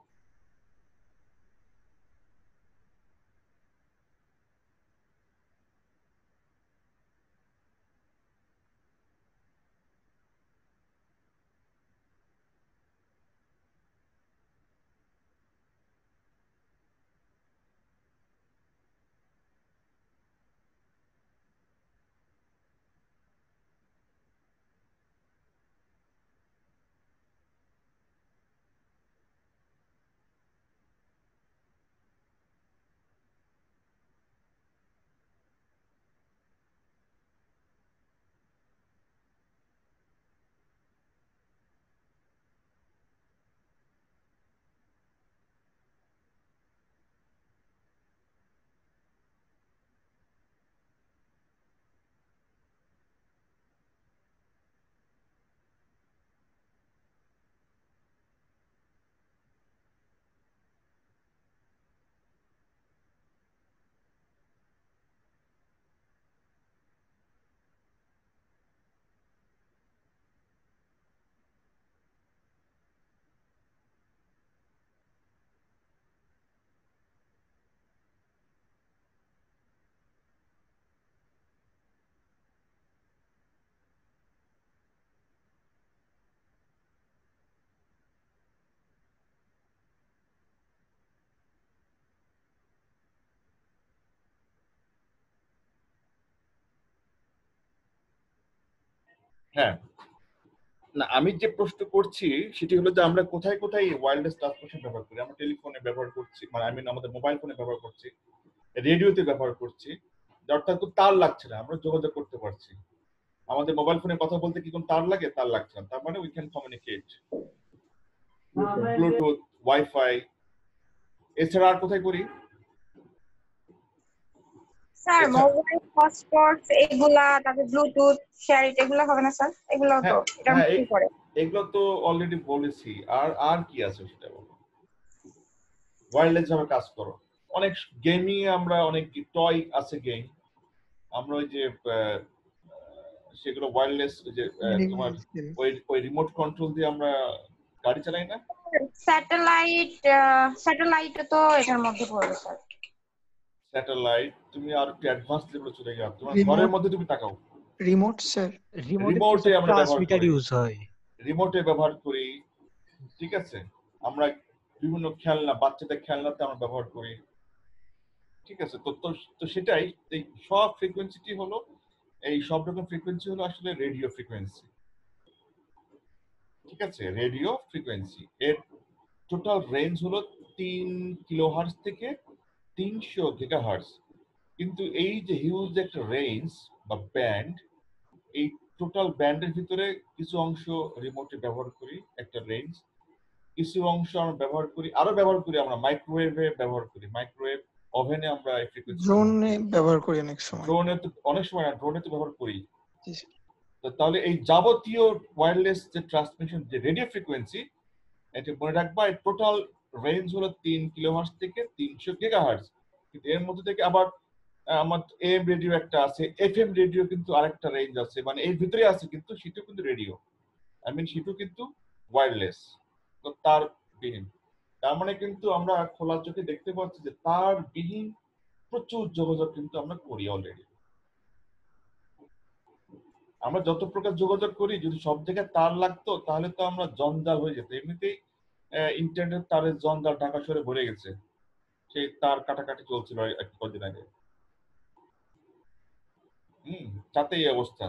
হ্যাঁ, না, আমি যে প্রশ্ন করছি সেটি হলো যে আমরা কোথায় কোথায় ওয়্যারলেস ট্রান্সমিশন ব্যবহার করি। আমরা টেলিফোনে ব্যবহার করছি, মানে আমি আমাদের মোবাইল ফোনে ব্যবহার করছি, রেডিওতে ব্যবহার করছি, অর্থাৎ তো তার লাগছে না, আমরা যোগাযোগ করতে পারছি। আমাদের মোবাইল ফোনে কথা বলতে কি কোন তার লাগে? তার লাগছে না, তার মানে we can communicate Bluetooth, wifi. এছাড়া আর কোথায় করি? স্যার মোবাইল হটস্পট এগুলা, তারপর ব্লুটুথ শেয়ার এগুলা হবে না স্যার? এগুলো তো এটা কি করে? এগুলো তো অলরেডি বলেছি। আর আর কি আছে সেটা বলো। ওয়্যারলেস ভাবে কাজ করো। অনেক গেমিং আমরা অনেক টয় আছে গেম, আমরা ওই যে সেগুলো ওয়্যারলেস যে তোমার ওই রিমোট কন্ট্রোল দিয়ে আমরা গাড়ি চালাই না? স্যাটেলাইট তো এটার মধ্যে পড়বে স্যার। স্যাটেলাইট তুমি আর একটু অ্যাডভান্স লেভেলে চলে যাও, তোমার ঘরের মধ্যে তুমি তাকাও। রিমোট স্যার, রিমোটে আমরা ব্যবহার ট্রান্সমিটার করি, ইউজ হয়, রিমোটে ব্যবহার করি, ঠিক আছে। আমরা বিভিন্ন খেলনা, বাচ্চাদের খেলনাতে আমরা ব্যবহার করি, ঠিক আছে। তো সেটাই, এই সব ফ্রিকোয়েন্সিটি হলো, এই সব রকম ফ্রিকোয়েন্সি হলো আসলে রেডিও ফ্রিকোয়েন্সি, ঠিক আছে। রেডিও ফ্রিকোয়েন্সি এর টোটাল রেঞ্জ হলো 3 কিলোহার্টজ থেকে 300 গিগাহার্টজ। কিন্তু এই যে হিউজ একটা রেঞ্জ বা ব্যান্ড, এই টোটাল ব্যান্ডের ভিতরে কিছু অংশ রিমোটে ব্যবহার করি একটা রেঞ্জ, কিছু অংশ আমরা ব্যবহার করি, আমরা মাইক্রোওয়েভে ব্যবহার করি, মাইক্রোওয়েভ ওভেনে আমরা এই ফ্রিকোয়েন্সি ড্রোনে ব্যবহার করি অনেক সময়। ড্রোনে তো অনেক সময় না, ড্রোনে তো ব্যবহার করি। তো তাহলে এই যাবতীয় ওয়্যারলেস যে ট্রান্সমিশন যে রেডিও ফ্রিকোয়েন্সি, এটা মনে রাখবা, এই টোটাল রেঞ্জ হলো 3 কিলোহার্টজ থেকে 300 গিগাহার্টজ। কিন্তু এর মধ্যে থেকে আবার আমার এম রেডিও একটা আছে, এফএম রেডিও কিন্তু আরেকটা রেঞ্জ আছে, মানে এর ভিতরে আছে, কিন্তু সেটাও কিন্তু রেডিও, সেটাও কিন্তু ওয়্যারলেস, তো তার বিহীন। তার মানে কিন্তু আমরা খোলা চোখে দেখতে পাচ্ছি যে তার বিহীন প্রচুর যোগাযোগ কিন্তু আমরা করি অলরেডি। আমরা যত প্রকার যোগাযোগ করি, যদি সব জায়গায় তার লাগতো তাহলে তো আমরা জঞ্জাল হয়ে যেত। এমনিতেই ইন্টারনেট তারের জঞ্জাল ঢাকা শহরে ভরে গেছে, সেই তার কাটাকাটি চলছিল কদিন আগে। তাতে এই অবস্থা।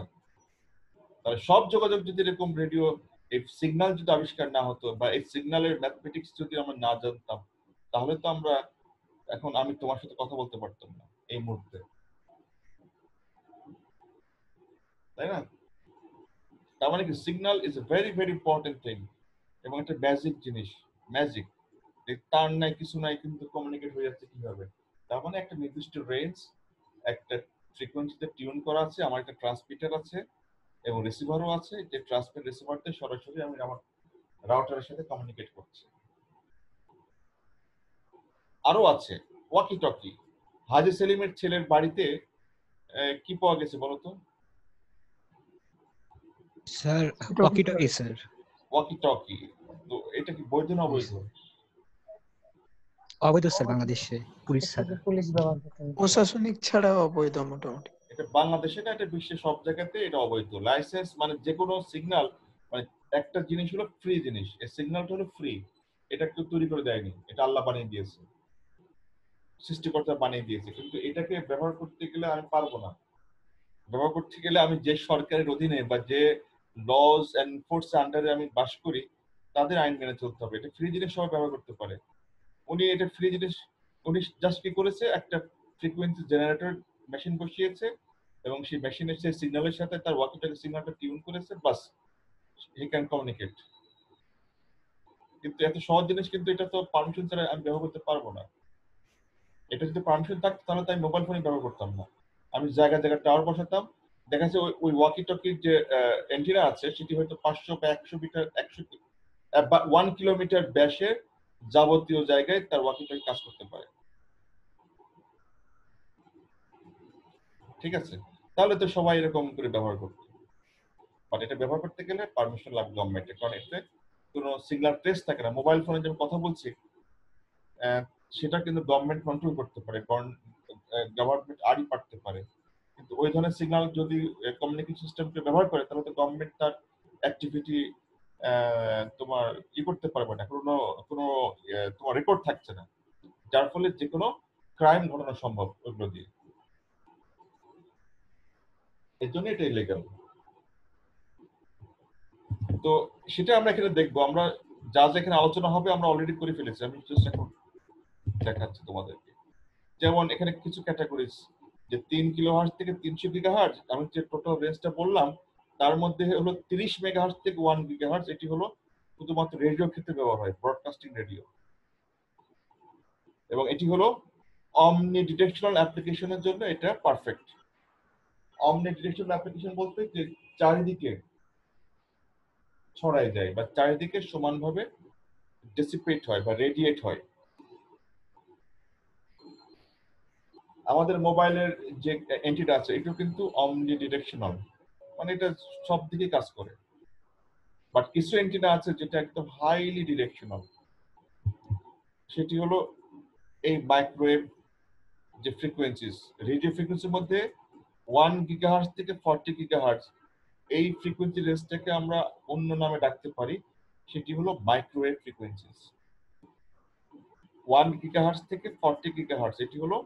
তাহলে সব যোগাযোগ যদি এরকম রেডিও, এই সিগন্যাল যদি আবিষ্কার না হতো, বা এই সিগন্যালের ম্যাথমেটিক্স যদি আমরা না জানতাম, তাহলে তো আমরা এখন আমি তোমার সাথে কথা বলতে পারতাম না এই মুহূর্তে, তাই না? তার মানে কি signal is a very very important thing, এবং একটা ম্যাজিক জিনিস, ম্যাজিক। তার নাই কিছু নাই, কিন্তু কমিউনিকেট হয়ে যাচ্ছে কিভাবে? তার মানে একটা নির্দিষ্ট রেঞ্জ, একটা ফ্রিকোয়েন্সিতে টিউন করা আছে, আমার একটা ট্রান্সমিটার আছে এবং রিসিভারও আছে, যে ট্রান্সমিট রিসিভারতে সরাসরি আমি আমার রাউটারের সাথে কমিউনিকেট করছি। আরো আছে ওয়াকি টকি। হাজি সেলিমের ছেলের বাড়িতে কি পাওয়া গেছে বলতো? Sir walkie talkie sir. Walkie talkie, তো এটা কি বৈধ না অবৈধ? অবৈধ স্যার, বাংলাদেশে পুলিশ ছাড়া। পুলিশ ব্যবহার করতে প্রশাসনিক ছাড়া অবৈধ মোটামুটি। এটা বাংলাদেশে না, এটা বিশ্বের সব জায়গাতে এটা অবৈধ। লাইসেন্স মানে যে কোনো সিগন্যাল, মানে একটা জিনিস হলো ফ্রি জিনিস, এই সিগন্যালটা হলো ফ্রি, এটা কেউ তৈরি করে দেয়নি, এটা আল্লাহ বানিয়ে দিয়েছে, সৃষ্টিকর্তা বানিয়ে দিয়েছে। কিন্তু এটাকে ব্যবহার করতে গেলে আমি পারবো না। ব্যবহার করতে গেলে আমি যে সরকারের অধীনে বা যে লজ এন্ড ফোর্স আন্ডারে আমি বাস করি, তাদের আইন মেনে চলতে হবে। এটা ফ্রি জিনিস সবাই ব্যবহার করতে পারে। উনি এটা ফ্রি জিনিস, উনি জাস্ট কি করেছে, একটা ফ্রিকোয়েন্সি জেনারেটর মেশিন বসিয়েছে এবং সেই মেশিনের সেই সিগন্যালের সাথে তার ওয়াকি টকি সিগন্যালটা টিউন করেছে, বাস হি ক্যান কমিউনিকেট। কিন্তু এত সহজ জিনিস, কিন্তু এটা তো পারমিশন ছাড়া আমি ব্যবহার করতে পারবো না। এটা যদি পারমিশন থাকতো তাহলে তো আমি মোবাইল ফোনে ব্যবহার করতাম না, আমি জায়গায় জায়গায় টাওয়ার বসাতাম। দেখা যাচ্ছে ওই ওয়াকি টকির যে এন্টিনা আছে সেটি হয়তো 500 বা 100 মিটার, 1 কিলোমিটার ব্যাসের যাবতীয় জায়গায় তার ওয়াকি টকি কাজ করতে পারে, ঠিক আছে। তাহলে তো সবাই এরকম করে ব্যবহার করতো। বাট এটা ব্যবহার করতে গেলে পারমিশন লাগবে গভর্নমেন্টের, কারণ এতে কোনো সিগন্যাল ট্রেস থাকে না। মোবাইল ফোনে যে কথা বলছি সেটা কিন্তু গভর্নমেন্ট কন্ট্রোল করতে পারে, কারণ গভর্নমেন্ট আরই পারতে পারে। কিন্তু ওই ধরনের সিগন্যাল যদি কমিউনিকেশন সিস্টেমকে ব্যবহার করে, তাহলে তো গভর্নমেন্ট তার অ্যাক্টিভিটি তোমার করতে পারবে না, কোনো তোমার রেকর্ড থাকছে না, যার ফলে যে কোনো ক্রাইম ঘটানো সম্ভব ওইগুলো দিয়ে। এর জন্য এটা ইলিগাল। তো সেটা আমরা এখানে দেখবো। আমরা যা যা এখানে আলোচনা হবে আমরা অলরেডি করে ফেলেছি, আমি জাস্ট এখন দেখাচ্ছি তোমাদেরকে। যেমন এখানে কিছু ক্যাটাগরিজ, যে 3 কিলোহার্টজ থেকে 300 গিগাহার্টজ, আমি যে টোটাল রেঞ্জটা বললাম তার মধ্যে হলো 30 মেগাহার্টজ থেকে 1 গিগাহার্টজ, এটি হলো শুধুমাত্র রেডিও ক্ষেত্রে ব্যবহার হয়, ব্রডকাস্টিং রেডিও। এবং এটি হলো অমনি ডিটেকশনাল অ্যাপ্লিকেশনের জন্য এটা পারফেক্ট। অমনি ডিটেকশনাল অ্যাপ্লিকেশন বলতে যে চারিদিকে ছড়ায় যায় বা চারিদিকে সমানভাবে ডিসিপেট হয় বা রেডিয়েট হয়। আমাদের মোবাইলের যে এন্টিটা আছে এটাও কিন্তু অমনি ডিটেকশনাল, মানে এটা সব দিকে কাজ করে। বাট কিছু এন্টিনা আছে যেটা একদম হাইলি ডিরেকশনাল, সেটি হলো এই মাইক্রোওয়েভ যে ফ্রিকোয়েন্সিস, রেডিও ফ্রিকোয়েন্সির মধ্যে 1 গিগাহার্টজ থেকে 40 গিগাহার্টজ, এই ফ্রিকোয়েন্সি রেঞ্জটাকে আমরা অন্য নামে ডাকতে পারি, সেটি হলো মাইক্রোওয়েভ ফ্রিকোয়েন্সিস। 1 গিগাহার্টজ থেকে 40 গিগাহার্টজ এটি হলো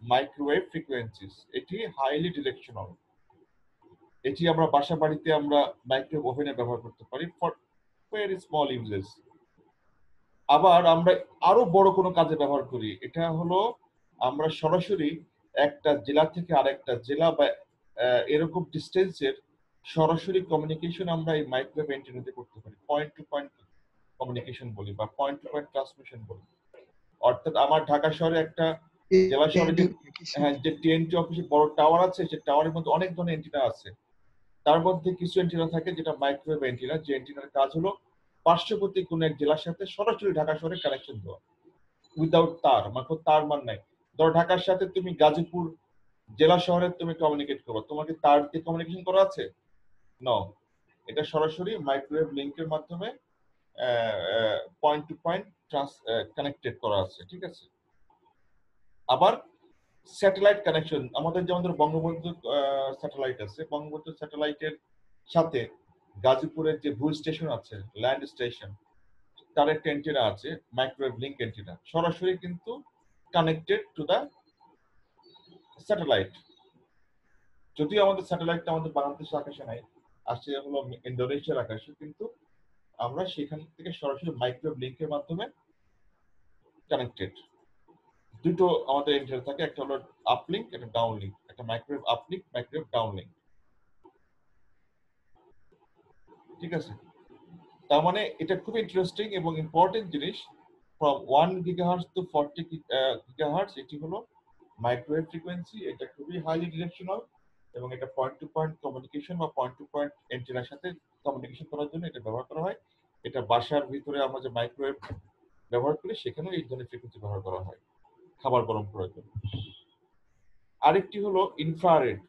মাইক্রোওয়েভ ফ্রিকোয়েন্সিস, এটি হাইলি ডিরেকশনাল। এটি আমরা বাসা বাড়িতে আমরা মাইক্রোওয়েভ ওভেনে ব্যবহার করতে পারি ফর ভেরি স্মল ইউজেস। আবার আমরা আরো বড় কোনো কাজে ব্যবহার করি, এটা হলো আমরা সরাসরি একটা জেলা থেকে আরেকটা জেলা বা এরকম ডিস্টেন্সের সরাসরি কমিউনিকেশন আমরা এই মাইক্রোওয়েভ অ্যান্টেনাতে করতে পারি, পয়েন্ট টু পয়েন্ট কমিউনিকেশন বলি বা পয়েন্ট টু পয়েন্ট ট্রান্সমিশন বলি। অর্থাৎ আমার ঢাকা শহরে একটা জেলা শহরে যে টিএনটি অফিসে বড় টাওয়ার আছে, সেই টাওয়ারের মধ্যে অনেক ধরনের অ্যান্টেনা আছে, তার মধ্যে কিছু অ্যান্টেনা থাকে যেটা মাইক্রোওয়েভ অ্যান্টেনা, যে অ্যান্টেনার কাজ হলো পার্শ্ববর্তী কোনো এক জেলার সাথে সরাসরি ঢাকা শহরে কানেকশন দেওয়া উইদাউট তার, মানে তার মান নাই। ধরো ঢাকার সাথে তুমি গাজীপুর জেলা শহরে তুমি কমিউনিকেট করো, তোমাকে তার দিয়ে কমিউনিকেশন করা আছে? নো, এটা সরাসরি মাইক্রোওয়েভ লিংকের মাধ্যমে পয়েন্ট টু পয়েন্ট কানেক্টেড করা আছে, ঠিক আছে। আবার স্যাটেলাইট কানেকশন, আমাদের যেমন বঙ্গবন্ধু স্যাটেলাইট আছে, বঙ্গবন্ধু স্যাটেলাইটের সাথে গাজীপুরের যে ভুল স্টেশন আছে, ল্যান্ড স্টেশন, তার একটা অ্যান্টেনা আছে মাইক্রোওয়েভ লিংক অ্যান্টেনা, সরাসরি কিন্তু কানেক্টেড টু দা স্যাটেলাইট। যদিও আমাদের স্যাটেলাইটটা আমাদের বাংলাদেশের আকাশে নাই, আসছে হলো ইন্দোনেশিয়ার আকাশে, কিন্তু আমরা সেখান থেকে সরাসরি মাইক্রোওয়েভ লিংকের মাধ্যমে কানেক্টেড। দুটো আমাদের অ্যান্টেনা থাকে, একটা হলো আপলিংক, একটা ডাউনলিংক, একটা মাইক্রোওয়েভ আপলিংক, মাইক্রোওয়েভ ডাউনলিংক, ঠিক আছে। তার মানে এটা খুব ইন্টারেস্টিং এবং ইম্পর্টেন্ট জিনিস। ফ্রম 1 গিগাহার্টজ টু 40 গিগাহার্টজ এটি হলো মাইক্রোওয়েভ ফ্রিকোয়েন্সি, এটা খুবই হাইলি ডিরেকশনাল এবং এটা পয়েন্ট টু পয়েন্ট কমিউনিকেশন বা পয়েন্ট টু পয়েন্ট অ্যান্টেনার সাথে কমিউনিকেশন করার জন্য এটা ব্যবহার করা হয়। এটা বাসার ভিতরে আমরা যে মাইক্রোওয়েভ ব্যবহার করি সেখানেও এই ধরনের ফ্রিকোয়েন্সি ব্যবহার করা হয় খাবার গরম করার জন্য। আরেকটি হলো ইনফ্রারেড,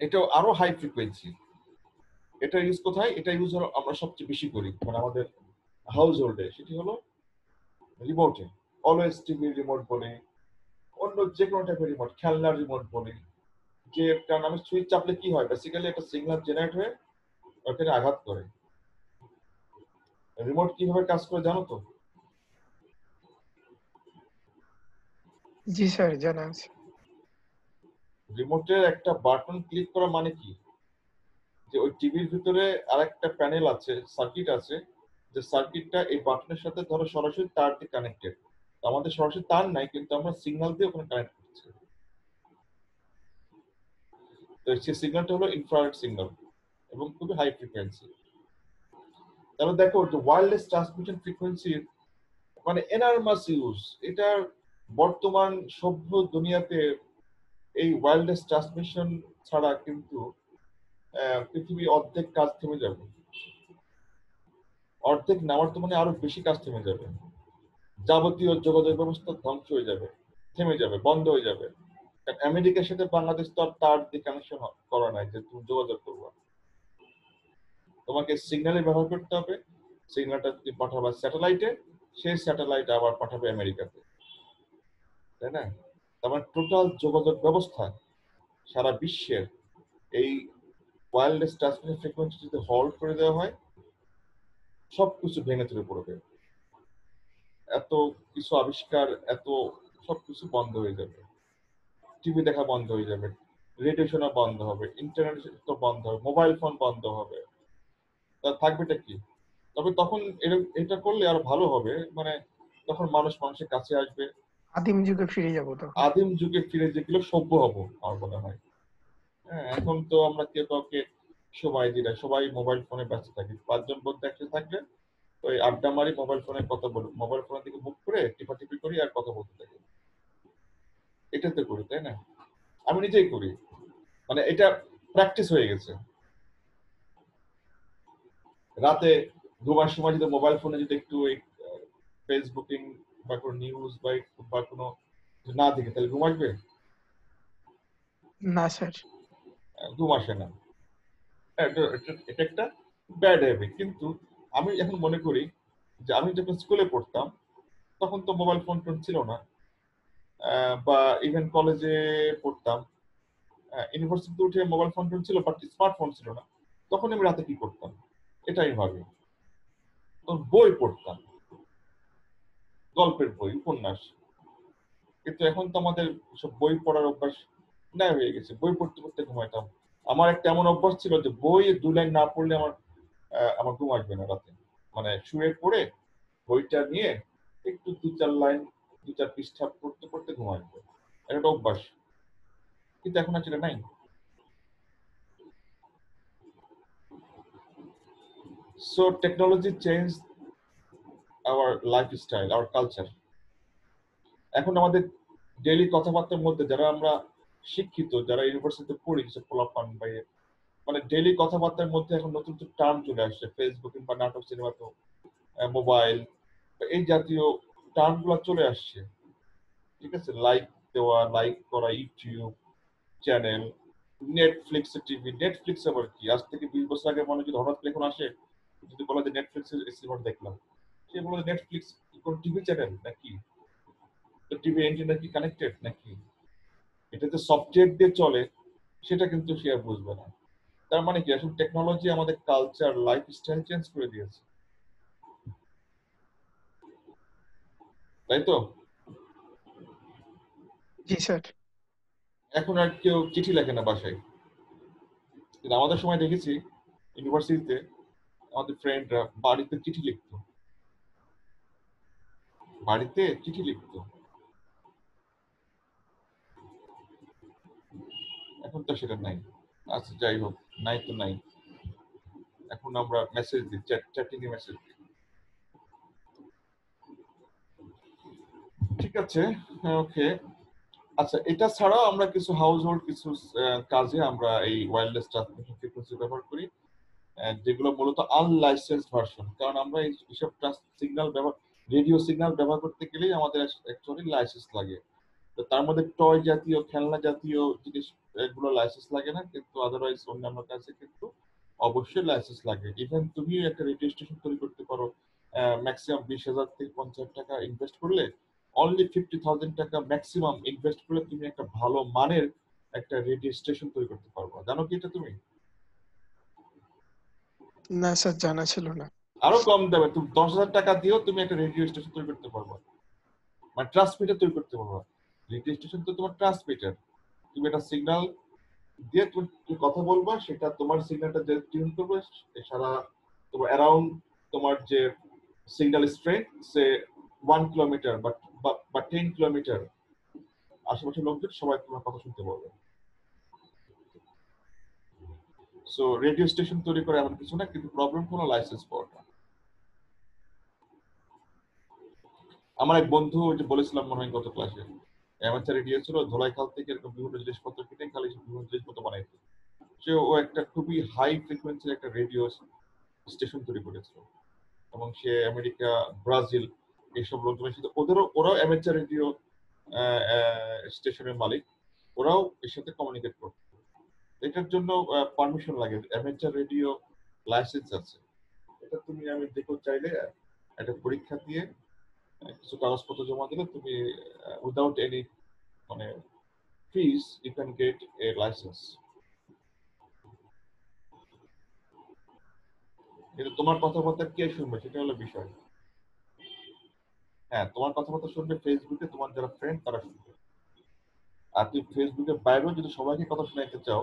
এটা আরো হাই ফ্রিকোয়েন্সি। এটা ইউজ কোথায়? এটা ইউজ হলো আমরা সবচেয়ে বেশি করি মানে আমাদের হাউস হোল্ডে, সেটি হলো রিমোটে, অলওয়েজ টিভি রিমোট বলে, অন্য যে কোনো টাইপের রিমোট, খেলনার রিমোট বলে, যে একটা নামে সুইচ চাপলে কি হয়, বেসিক্যালি একটা সিগন্যাল জেনারেট হয়ে ওখানে আঘাত করে। রিমোট কিভাবে কাজ করে জানো তো? জি স্যার, জানা আছে। রিমোটের একটা বাটন ক্লিক করা মানে কি, যে ওই টিভির ভিতরে আরেকটা প্যানেল আছে, সার্কিট আছে, যে সার্কিটটা এই বাটনের সাথে ধরো সরাসরি তার দিয়ে কানেক্টেড। আমাদের সরাসরি তার নাই, কিন্তু আমরা সিগন্যাল দিয়ে ওখানে কানেক্ট করছি। তো সেই সিগন্যালটা হলো ইনফ্রারেড সিগন্যাল এবং খুবই হাই ফ্রিকোয়েন্সি। তাহলে দেখো যে ওয়্যারলেস ট্রান্সমিশন ফ্রিকোয়েন্সির মানে এনার্মাস ইউজ, এটা বর্তমান সভ্য দুনিয়াতে এই ওয়্যারলেস ট্রান্সমিশন ছাড়া কিন্তু পৃথিবী অর্ধেক কাজ থেমে যাবে, অর্ধেক নেওয়ার তো মানে আরো বেশি কাজ থেমে যাবে। যাবতীয় যোগাযোগ ব্যবস্থা ধ্বংস হয়ে যাবে, থেমে যাবে, বন্ধ হয়ে যাবে। কারণ আমেরিকার সাথে বাংলাদেশ তো আর তার দিয়ে কানেকশন করা নাই যে তুমি যোগাযোগ করবা, তোমাকে সিগন্যালে ব্যবহার করতে হবে। সিগন্যালটা তুমি পাঠাবা স্যাটেলাইটে, সেই স্যাটেলাইট আবার পাঠাবে আমেরিকাতে, তাই না? তার মানে টোটাল যোগাযোগ ব্যবস্থা সারা বিশ্বের এই ওয়্যারলেস ট্রান্সমিশন ফ্রিকোয়েন্সি যদি হল্ড করে দেওয়া হয়, সবকিছু ভেঙে চুরে পড়বে। এত কিছু আবিষ্কার, এত সবকিছু বন্ধ হয়ে যাবে, টিভি দেখা বন্ধ হয়ে যাবে, রেডিও শোনা বন্ধ হবে, ইন্টারনেট তো বন্ধ হবে, মোবাইল ফোন বন্ধ হবে, তা থাকবেটা কি? তবে তখন এটা করলে আরো ভালো হবে, মানে তখন মানুষ মানুষের কাছে আসবে, আদিম যুগে ফিরে যাব তখন। আদিম যুগে ফিরে যেগুলো সভ্য হবো আমার মনে হয়। হ্যাঁ, এখন তো আমরা কেউ কাউকে সময় দিই না, সবাই মোবাইল ফোনে ব্যস্ত থাকি। 5 জন বন্ধু একসাথে থাকলে ওই আড্ডা মারি, মোবাইল ফোনে কথা বলি, মোবাইল ফোনের দিকে মুখ করে টিপাটিপি করি আর কথা বলতে থাকি। এটা তো করি, তাই না? আমি নিজেই করি, মানে এটা প্র্যাকটিস হয়ে গেছে। রাতে ঘুমার সময় যদি মোবাইল ফোনে যদি একটু ফেসবুকিং বা কোনো নিউজ বা কোনো না দেখে তাহলে ঘুম আসবে? না স্যার। ঘুম আসে না। এটা একটা ব্যাড হ্যাবিট। কিন্তু আমি এখন মনে করি যে আমি যখন স্কুলে পড়তাম তখন তো মোবাইল ফোন টোন ছিল না, বা ইভেন কলেজে পড়তাম, ইউনিভার্সিটিতে উঠে মোবাইল ফোন টোন ছিল বাট স্মার্টফোন ছিল না। তখন আমি রাতে কি করতাম এটা আমি ভাবি। তখন বই পড়তাম, গল্পের বই, উপন্যাস। কিন্তু এখন তো আমাদের সব বই পড়ার অভ্যাস নাই হয়ে গেছে, বই পড়তে পড়তে ঘুমাইতাম। আমার একটা এমন অভ্যাস ছিল যে বই 2 লাইন না পড়লে আমার ঘুম আসবে না রাতে। মানে শুয়ে পড়ে বইটা নিয়ে একটু 2-4 লাইন 2-4 পৃষ্ঠা পড়তে পড়তে ঘুম আসবে, এটা একটা অভ্যাস। কিন্তু এখন আর সেটা নাই। So technology change our lifestyle, hour culture. এখন আমাদের ডেইলি কথাবার্তার মধ্যে যারা আমরা শিক্ষিত, যারা ইউনিভার্সিটিতে পড়ি, যেসব পোলাপান বা মানে ডেইলি কথাবার্তার মধ্যে এখন নতুন নতুন টার্ম চলে আসছে, ফেসবুক কিংবা নাটক সিনেমাতে, মোবাইল, এই জাতীয় টার্ম গুলো চলে আসছে। ঠিক আছে, লাইক দেওয়া, লাইক করা, YouTube channel, Netflix TV. Netflix আবার কি? আজ থেকে 20 বছর আগে মানুষ যদি হঠাৎ করে এখন আসে, যদি বলা যে নেটফ্লিক্স এর সিনেমা দেখলাম, সে বলে নেটফ্লিক্স কোন টিভি চ্যানেল নাকি? তো টিভি এন্টিনা কি কানেক্টেড নাকি? এটাতে সফটওয়্যার দিয়ে চলে, সেটা কিন্তু সে আর বুঝবে না। তার মানে কি, আসলে টেকনোলজি আমাদের কালচার, লাইফস্টাইল চেঞ্জ করে দিয়েছে, তাই তো? জি স্যার। এখন আর কেউ চিঠি লেখে না বাসায়, কিন্তু আমাদের সময় দেখেছি ইউনিভার্সিটিতে আমাদের ফ্রেন্ডরা বাড়িতে চিঠি লিখতো, বাড়িতে চিঠি লিখতো। এখন তো সেটা নাই। আচ্ছা যাই হোক, নাই তো নাই। এখন আমরা মেসেজ দিই, চ্যাটিং এ মেসেজ দিই। ঠিক আছে, ওকে। আচ্ছা, এটা ছাড়াও আমরা কিছু হাউস হোল্ড কিছু কাজে আমরা এই ওয়্যারলেস ট্রান্সমিশন ফ্রিকোয়েন্সি ব্যবহার করি, যেগুলো মূলত আনলাইসেন্স ভার্সন। কারণ আমরা এইসব সিগন্যাল ব্যবহার, রেডিও সিগন্যাল ব্যবহার করতে গেলেই আমাদের অ্যাকচুয়ালি লাইসেন্স লাগে। তো তার মধ্যে টয় জাতীয়, খেলনা জাতীয় জিনিস এগুলো লাইসেন্স লাগে না, কিন্তু আদারওয়াইজ অন্যান্য কাছে কিন্তু অবশ্যই লাইসেন্স লাগে। ইভেন তুমি একটা রেডিও স্টেশন তৈরি করতে পারো, ম্যাক্সিমাম 20,000 থেকে 50,000 টাকা ইনভেস্ট করলে, অনলি 50,000 টাকা ম্যাক্সিমাম ইনভেস্ট করলে তুমি একটা ভালো মানের একটা রেডিও স্টেশন তৈরি করতে পারবো। জানো কি এটা তুমি? না স্যার, জানা ছিল না। আরো কম দামে তুমি 10,000 টাকা দিয়েও তুমি একটা রেডিও স্টেশন তৈরি করতে পারবো, মানে ট্রান্সমিটার তৈরি করতে পারবো। রেডিও স্টেশন তো তোমার ট্রান্সমিটার, তুমি একটা সিগন্যাল দিয়ে তুমি কথা বলবা, সেটা তোমার সিগন্যালটা যে টিউন করবে সারা তোমার অ্যারাউন্ড, তোমার যে সিগন্যাল স্ট্রেংথ সে 1 কিলোমিটার বা 10 কিলোমিটার আশেপাশের লোকজন সবাই তোমার কথা শুনতে পারবে। সো রেডিও স্টেশন তৈরি করে এমন কিছু না, কিন্তু প্রবলেম হলো লাইসেন্স পাওয়াটা। আমার এক বন্ধু যে বলেছিলাম মনে হয় গত ক্লাসে, অ্যামাচার রেডিও ছিল, ধোলাইখাল থেকে এরকম বিভিন্ন জিনিসপত্র কিনে খালি বিভিন্ন জিনিসপত্র বানাইতো। ও একটা খুবই হাই ফ্রিকোয়েন্সির একটা রেডিও স্টেশন তৈরি করেছিল, এবং সে আমেরিকা, ব্রাজিল এইসব লোকজনের সাথে, ওরাও অ্যামেচার রেডিও স্টেশনের মালিক, ওরাও এর সাথে কমিউনিকেট করত। এটার জন্য পারমিশন লাগে, অ্যামেচার রেডিও লাইসেন্স আছে। এটা তুমি আমি দেখো চাইলে একটা পরীক্ষা দিয়ে কিছু কাগজপত্র জমা দিলে তুমি উইদাউট এনি মানে fees you can get a licence. কিন্তু তোমার কথাবার্তা কে শুনবে সেটা হলো বিষয়। হ্যাঁ, তোমার কথাবার্তা শুনবে ফেসবুকে তোমার যারা ফ্রেন্ড তারা শুনবে। আর তুমি ফেসবুকের বাইরেও যদি সবাইকে কথা শোনাইতে চাও,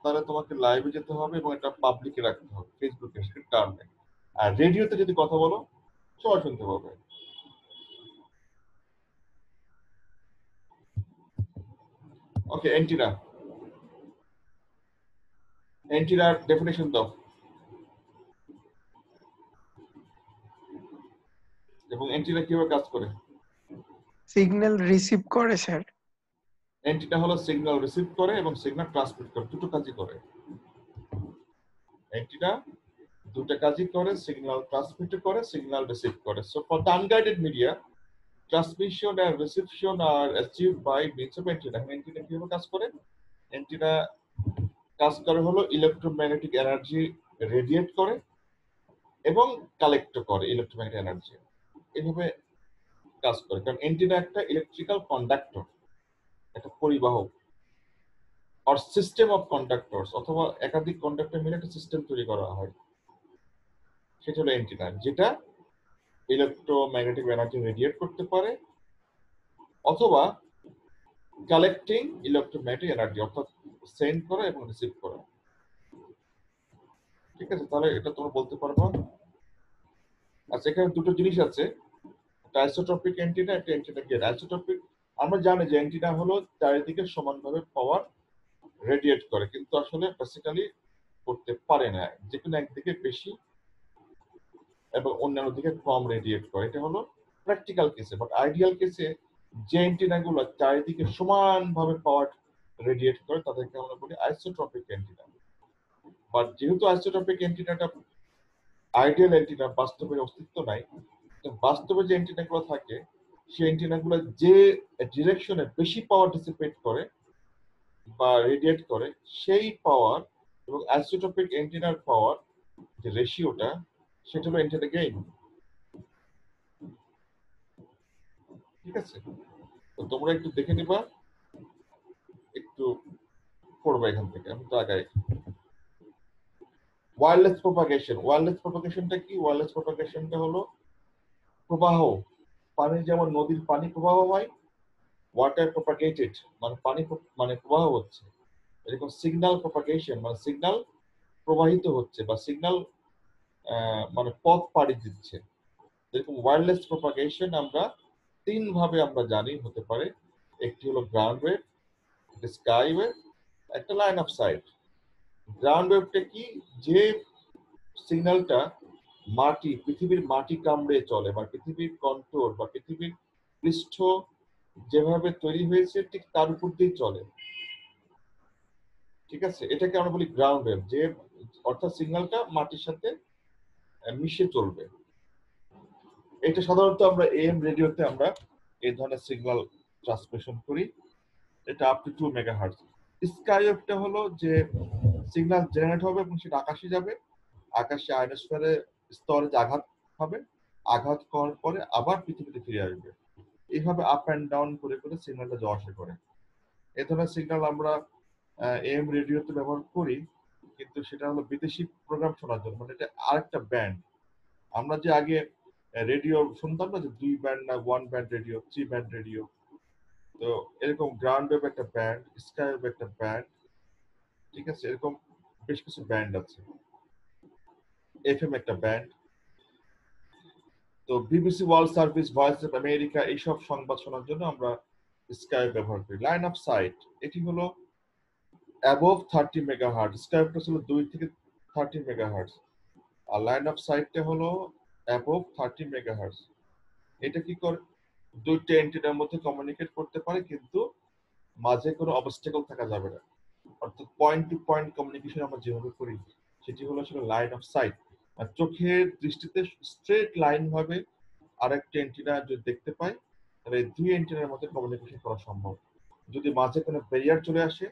তাহলে তোমাকে লাইভে যেতে হবে এবং এটা পাবলিকে রাখতে হবে, ফেসবুকে, সেটা কারণ নেই। আর রেডিওতে যদি কথা বলো সবাই শুনতে পাবে। ওকে, এন্টিনার ডেফিনেশন দাও এবং এন্টিনা কিভাবে কাজ করে। সিগন্যাল রিসিভ করে স্যার। এন্টিনা হলো সিগন্যাল রিসিভ করে এবং সিগন্যাল ট্রান্সমিট করে, দুটো কাজই করে। এন্টিনা দুটো কাজই করে, সিগন্যাল ট্রান্সমিট করে, সিগন্যাল রিসিভ করে। So for the unguided media, transmission and reception are achieved by means of antenna. Antenna কিভাবে কাজ করে? Antenna কাজ করে হলো ইলেকট্রোম্যাগনেটিক এনার্জি রেডিয়েট করে এবং কালেক্ট করে ইলেকট্রোম্যাগনেটিক এনার্জি, এইভাবে কাজ করে। কারণ অ্যান্টেনা একটা ইলেকট্রিক্যাল কন্ডাক্টর, একটা পরিবাহক, আর সিস্টেম অফ কন্ডাক্টরস, অথবা একাধিক কন্ডাক্টর মিলে একটা সিস্টেম তৈরি করা হয়, সেটা হলো অ্যান্টেনা, যেটা ইলেকট্রোম্যাগনেটিক এনার্জি রেডিয়েট করতে পারে অথবা কালেক্টিং ইলেকট্রোম্যাগনেটিক এনার্জি, অর্থাৎ সেন্ড করা এবং রিসিভ করা। ঠিক আছে, তাহলে এটা তোমরা বলতে পারবো। আচ্ছা, এখানে দুটো জিনিস আছে, একটা আইসোট্রপিক অ্যান্টেনা, একটা অ্যান্টেনা গেট। আইসোট্রপিক আমরা জানি যে অ্যান্টেনা হলো চারিদিকে সমানভাবে পাওয়ার রেডিয়েট করে, কিন্তু আসলে বেসিক্যালি করতে পারে না, যে কোনো একদিকে বেশি এবং অন্যান্য দিকে কম রেডিয়েট করে। এটা হলো প্র্যাকটিক্যাল কেসে। বাট আইডিয়াল কেসে যে অ্যান্টেনাগুলো চারিদিকে সমানভাবে পাওয়ার রেডিয়েট করে তাদেরকে আমরা বলি আইসোট্রপিক অ্যান্টেনা। বাট যেহেতু আইসোট্রপিক অ্যান্টেনাটা আইডিয়াল অ্যান্টেনা, বাস্তবে অস্তিত্ব নাই, বাস্তবে যে অ্যান্টেনাগুলো থাকে সেই অ্যান্টেনাগুলো যে ডিরেকশনে বেশি পাওয়ার ডিসিপেট করে বা রেডিয়েট করে, সেই পাওয়ার এবং আইসোট্রপিক অ্যান্টেনার পাওয়ার যে রেশিওটা, সেটা হলো অ্যান্টেনা গেইন। ঠিক আছে, তো তোমরা একটু দেখে নিবা, একটু পড়বা এখান থেকে, আমি তো আগাই। Wireless propagation. ওয়্যারলেস প্রপাগেশনটা কি? ওয়্যারলেস প্রপাগেশনটা হলো প্রবাহ, পানি যেমন নদীর পানি প্রবাহ হয়, ওয়াটার প্রপাগেটেড মানে পানি মানে প্রবাহ হচ্ছে, এরকম সিগন্যাল প্রপাগেশন মানে সিগন্যাল প্রবাহিত হচ্ছে বা সিগন্যাল মানে পথ পাড়ি দিচ্ছে। এরকম ওয়্যারলেস প্রপাগেশন আমরা তিন ভাবে আমরা জানি হতে পারে। একটি হলো গ্রাউন্ড ওয়েভ, একটা স্কাই ওয়েভ, একটা লাইন অফ সাইট। গ্রাউন্ড ওয়েভটা কি? যে সিগন্যালটা মাটি, পৃথিবীর মাটি কামড়ে চলে, বা পৃথিবীর কন্ট্রোল বা পৃথিবীর পৃষ্ঠ যেভাবে তৈরি হয়েছে ঠিক তার উপর দিয়ে চলে। ঠিক আছে, এটাকে আমরা বলি গ্রাউন্ড ওয়েভ, যে অর্থাৎ সিগন্যালটা মাটির সাথে মিশে চলবে। এটা সাধারণত আমরা এএম রেডিওতে আমরা এই ধরনের সিগন্যাল ট্রান্সমিশন করি, এটা আপ টু 2 মেগাহার্টজ। স্কাই ওয়েভটা হলো যে সিগন্যাল জেনারেট হবে এবং সেটা আকাশে যাবে, আকাশে আয়নোস্ফিয়ারে স্তরে আঘাত হবে, আঘাত করার পরে আবার পৃথিবীতে ফিরে আসবে। এইভাবে আপ অ্যান্ড ডাউন করে করে সিগন্যালটা যাওয়া আসা করে। এই ধরনের সিগন্যাল আমরা এএম রেডিওতে ব্যবহার করি, কিন্তু সেটা হলো বিদেশি প্রোগ্রাম শোনার জন্য, মানে এটা আরেকটা ব্যান্ড। আমরা যে আগে রেডিও শুনতাম না, যে 2 ব্যান্ড না 1 ব্যান্ড রেডিও, 3 ব্যান্ড রেডিও, তো এরকম গ্রাউন্ড ওয়েভ একটা ব্যান্ড, স্কাই ওয়েভ একটা ব্যান্ড। ঠিক আছে, এরকম বেশ কিছু ব্যান্ড আছে, এফএম একটা ব্যান্ড। তো BBC world service, voice of America, এইসব সংবাদ শোনার জন্য আমরা স্কাই ব্যবহার করি। লাইন অফ সাইট, এটি হলো অ্যাবভ 30 মেগাহার্টজ। স্কাই ওয়েভটা ছিল 2 থেকে 30 মেগাহার্টজ, আর লাইন অফ সাইটটা হলো অ্যাবভ 30 মেগাহার্টজ। এটা কি করে? দুইটা এন্টিটির মধ্যে কমিউনিকেট করতে পারে, কিন্তু মাঝে কোনো অবস্টাকল থাকা যাবে না, অর্থাৎ পয়েন্ট টু পয়েন্ট কমিউনিকেশন আমরা যেভাবে করি সেটি হলো আসলে লাইন অফ সাইট। আর চোখের দৃষ্টিতে স্ট্রেট লাইন ভাবে আরেকটা এন্টিনা যদি দেখতে পাই, তাহলে এই দুই এন্টিনার মধ্যে কমিউনিকেশন করা সম্ভব। যদি মাঝে কোনো ব্যারিয়ার চলে আসে,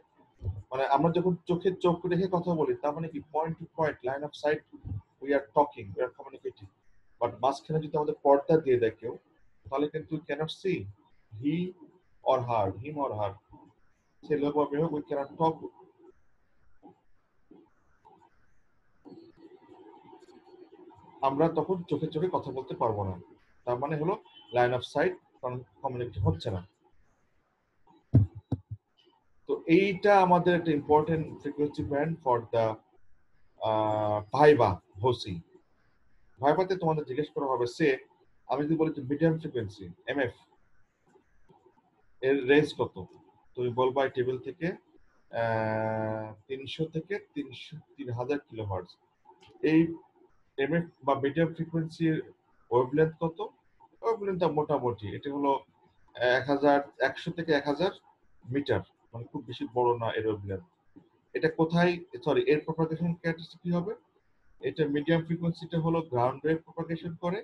মানে আমরা যখন চোখে চোখ রেখে কথা বলি, তার মানে কি point to point line of sight, we are talking, we are communicating. But মাঝখানে যদি আমাদের পর্দা দিয়ে দেয় কেউ, তাহলে কিন্তু we cannot see he or her, him or her, ছেলে হোক বা মেয়ে হোক, উই ক্যানট টক। আমরা তখন চোখে চোখে কথা বলতে পারবো না, তার মানে হলো লাইন অফ সাইট কমিউনিকেশন হচ্ছে না। তো এইটা আমাদের একটা important frequency band for the viva হোসি। ভাইবাতে তোমাদের জিজ্ঞেস করা হবে সে আমি যদি বলি মিডিয়াম ফ্রিকোয়েন্সি এমএফ এর রেঞ্জ কত, তুমি বলবা এই টেবিল থেকে 300 থেকে 3000 কিলোহার্টজ। এই এমএফ বা মিডিয়াম ফ্রিকোয়েন্সির ওয়েভলেন্থ কত? ওয়েভলেন্থটা মোটামুটি এটা হলো 100 থেকে 1000 মিটার, মানে খুব বেশি বড় না এর ওয়েভলেন্থ। এটা কোথায়, সরি এর প্রপাগেশন ক্যারেক্টারিস্টিক কি হবে? এটা মিডিয়াম ফ্রিকোয়েন্সিটা হলো গ্রাউন্ড ওয়েভ প্রপাগেশন করে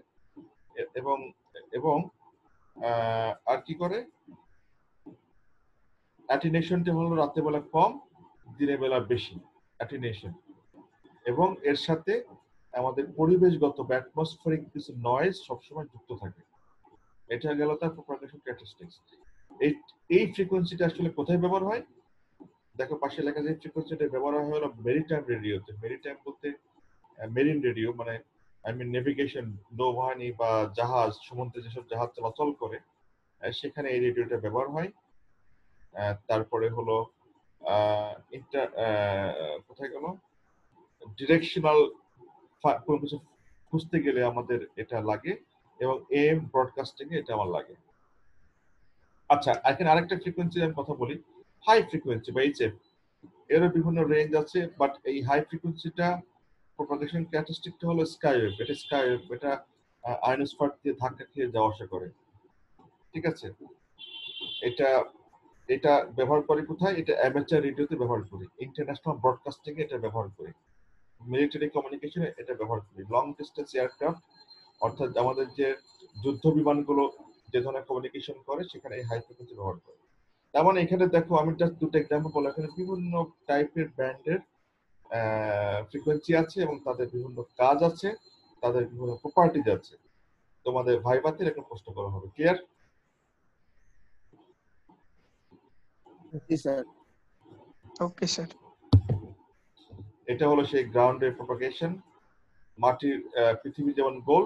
এবং এবং আর কি করে, অ্যাটিনেশনটা হলো রাতের বেলা কম, দিনের বেলা বেশি অ্যাটিনেশন, এবং এর সাথে আমাদের পরিবেশগত বা অ্যাটমসফেরিক কিছু নয়েজ সবসময় যুক্ত থাকে। এটা গেল তার প্রপাগেশন ক্যারেক্টারিস্টিক্স। এই ফ্রিকোয়েন্সিটা আসলে কোথায় ব্যবহার হয়? দেখো পাশে লেখা যায় ফ্রিকোয়েন্সিটা ব্যবহার হয় হলো মেরিটাইম রেডিওতে। মেরিটাইম বলতে মেরিন রেডিও, মানে নেভিগেশন, নৌবাহিনী বা জাহাজ, সমুদ্রে যেসব জাহাজ চলাচল করে সেখানে এই রেডিওটা ব্যবহার হয়। তারপরে হলো কোথায় গেল, ডিরেকশনাল কোনো কিছু খুঁজতে গেলে আমাদের এটা লাগে, এবং এম ব্রডকাস্টিং এ এটা আমার লাগে। আচ্ছা, এখানে আরেকটা ফ্রিকোয়েন্সি আমি কথা বলি, হাই ফ্রিকোয়েন্সি বা এইচএফ। এরও বিভিন্ন রেঞ্জ আছে, বাট এই হাই ফ্রিকোয়েন্সিটা প্রপাগেশন ক্যারেক্টারিস্টিকটা হলো স্কাই ওয়েভ। এটা স্কাই ওয়েভ, এটা আয়নোস্ফিয়ার দিয়ে ধাক্কা খেয়ে যাওয়া আসা করে, ঠিক আছে। এটা ব্যবহার করি কোথায়? এটা অ্যামেচার রেডিওতে ব্যবহার করি, ইন্টারন্যাশনাল ব্রডকাস্টিং এ এটা ব্যবহার করি, মিলিটারি কমিউনিকেশনে এটা ব্যবহার করি, লং ডিস্টেন্স এয়ারক্রাফট অর্থাৎ আমাদের যে যুদ্ধ বিমানগুলো যে ধরনের কমিউনিকেশন করে সেখানে এই হাই ফ্রিকোয়েন্সি ব্যবহার করে। তার মানে এখানে দেখো আমি জাস্ট দুটো এক্সাম্পল বললাম, এখানে বিভিন্ন টাইপের ব্যান্ডের ফ্রিকোয়েন্সি আছে এবং তাদের বিভিন্ন কাজ আছে, তাদের বিভিন্ন প্রপার্টিজ আছে। তোমাদের ভাইভাতে এরকম প্রশ্ন করা হবে। ক্লিয়ার? জি স্যার। Okay sir. এটা হলো সেই গ্রাউন্ডের প্রপাগেশন। মাটির পৃথিবী যেমন গোল,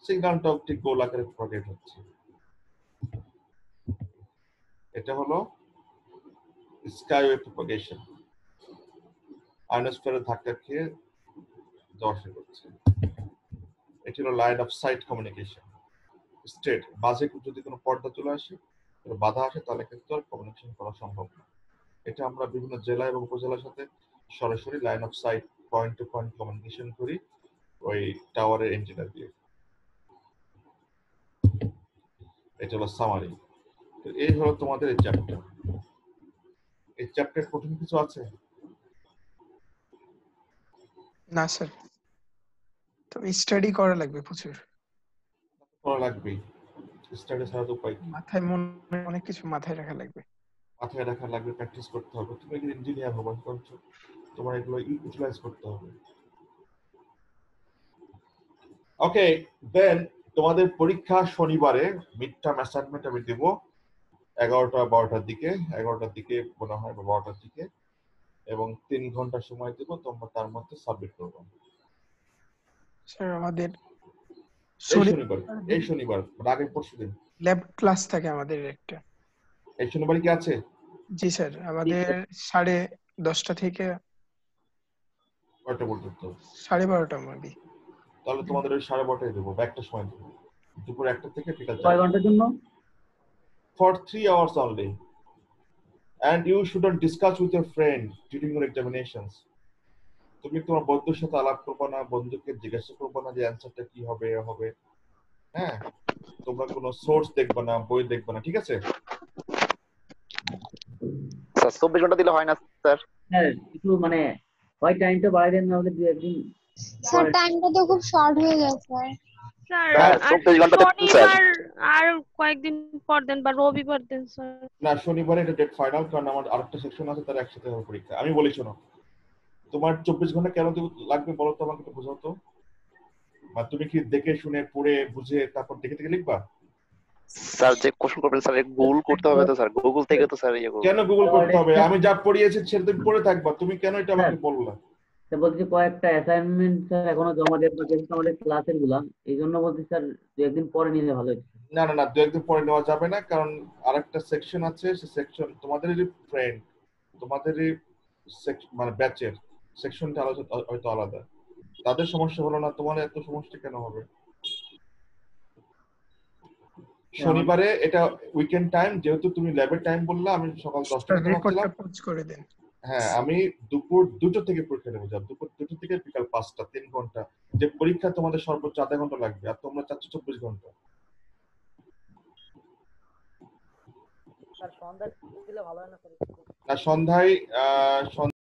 সিগন্যালটাও ঠিক গোল আকারে প্রপাগেট হচ্ছে। এটা হলো স্কাইওয়ে প্রপাগেশন, আয়নোস্ফিয়ারের ধাক্কা খেয়ে যাওয়া আসা করছে। এটা হলো line of site communication, straight. মাঝে যদি কোনো পর্দা চলে আসে, বাধা আসে, তাহলে কিন্তু আর কমিউনিকেশন করা সম্ভব না। এটা আমরা বিভিন্ন জেলা এবং উপজেলার সাথে সরাসরি line of sight, point to point communication করি ওই টাওয়ারের এন্টিনা দিয়ে। এটা হলো সামারি। তো এই হলো তোমাদের এই চ্যাপ্টার। এই চ্যাপ্টার কঠিন কিছু আছে? না স্যার, তো স্টাডি করা লাগবে প্রচুর। করা লাগবে, স্টাডি ছাড়া তো উপায় কি? মাথায় মনে অনেক কিছু মাথায় রাখা লাগবে। মাথায় রাখা লাগবে, প্র্যাকটিস করতে হবে। তুমি একজন ইঞ্জিনিয়ার হবা, তোমার এগুলো ইউটিলাইজ করতে হবে। ওকে, দেন তোমাদের পরীক্ষা শনিবারে, মিড টার্ম অ্যাসাইনমেন্ট আমি দেব 11টা-12টার দিকে, 11টার দিকে মনে হয় বা 12টার দিকে, এবং 3 ঘন্টা সময় দেব, তোমরা তার মধ্যে সাবমিট করবে। স্যার আমাদের এই শনিবার আগের পরশু দিন ল্যাব ক্লাস থাকে আমাদের একটা। এই শনিবার কি আছে? জি স্যার, আমাদের 10:30 থেকে 12টা পর্যন্ত। 12:30 অবধি। তাহলে তোমাদের ওই 12:30টায় দেবো, বা একটা সময় দেবো, দুপুর 1টা থেকে বিকাল 4টা। কয় ঘন্টার জন্য? For 3 hours only. And you shouldn't discuss with your friend during your examinations. তুমি তোমার বন্ধুর সাথে আলাপ করবে না, বন্ধুকে জিজ্ঞাসা করবে না যে অ্যানসারটা কি হবে হবে। হ্যাঁ, তোমরা কোনো সোর্স দেখবে না, বই দেখবে না, ঠিক আছে? স্যার 24 ঘন্টা দিলে হয় না স্যার? হ্যাঁ, একটু মানে হয় টাইমটা বাড়াই দেন, না হলে 2-1 দিন। স্যার টাইমটা তো খুব শর্ট হয়ে যায় স্যার। স্যার হ্যাঁ, 24 ঘন্টা দেন স্যার। শনিবার আর কয়েকদিন পর দেন বা রবিবার দেন স্যার। না, শনিবারে এটা ডেট ফাইনাল, কারণ আমার আরেকটা সেকশন আছে, তার একসাথে হবে পরীক্ষা। আমি বলি শোনো, তোমার 24 ঘন্টা কেন লাগবে বলো তো, আমাকে একটু বোঝাও তো। মানে তুমি কি দেখে শুনে পড়ে বুঝে তারপর দেখে দেখে লিখবা? স্যার যে কোশ্চেন করবেন স্যার গুগল করতে হবে তো স্যার, গুগল থেকে তো স্যার ইয়ে করব। কেন গুগল করতে হবে? আমি যা পড়িয়েছি সেটা তুমি পড়ে থাকবা, তুমি কেন এটা আমাকে বললা? স্যার বলছি কয়েকটা অ্যাসাইনমেন্ট স্যার এখনো জমা দেওয়ার বাকি আছে আমাদের ক্লাসের গুলা, এই জন্য বলছি স্যার 2-1 দিন পরে নিলে ভালো হতো। না, 2-1 দিন পরে নেওয়া যাবে না, কারণ আরেকটা সেকশন আছে, সেই সেকশন তোমাদেরই ফ্রেন্ড তোমাদের মানে ব্যাচের সেকশনটা হয়তো আলাদা, তাদের সমস্যা হলো না, তোমার এত সমস্যা কেন হবে? শনিবারে এটা উইকেন্ড টাইম, যেহেতু তুমি ল্যাবের টাইম বললা, আমি সকাল 10টা থেকে রেকর্ডটা ভাবছিলাম। পোস্ট করে দেন। হ্যাঁ, আমি দুপুর 2টা থেকে পরীক্ষা নেবো, দুপুর 2টা থেকে বিকাল 5টা, 3 ঘন্টা। যে পরীক্ষা তোমাদের সর্বোচ্চ আধা ঘন্টা লাগবে, আর তোমরা চাচ্ছ 24 ঘন্টা। স্যার সন্ধ্যা দিলে ভালো হয় না স্যার? আর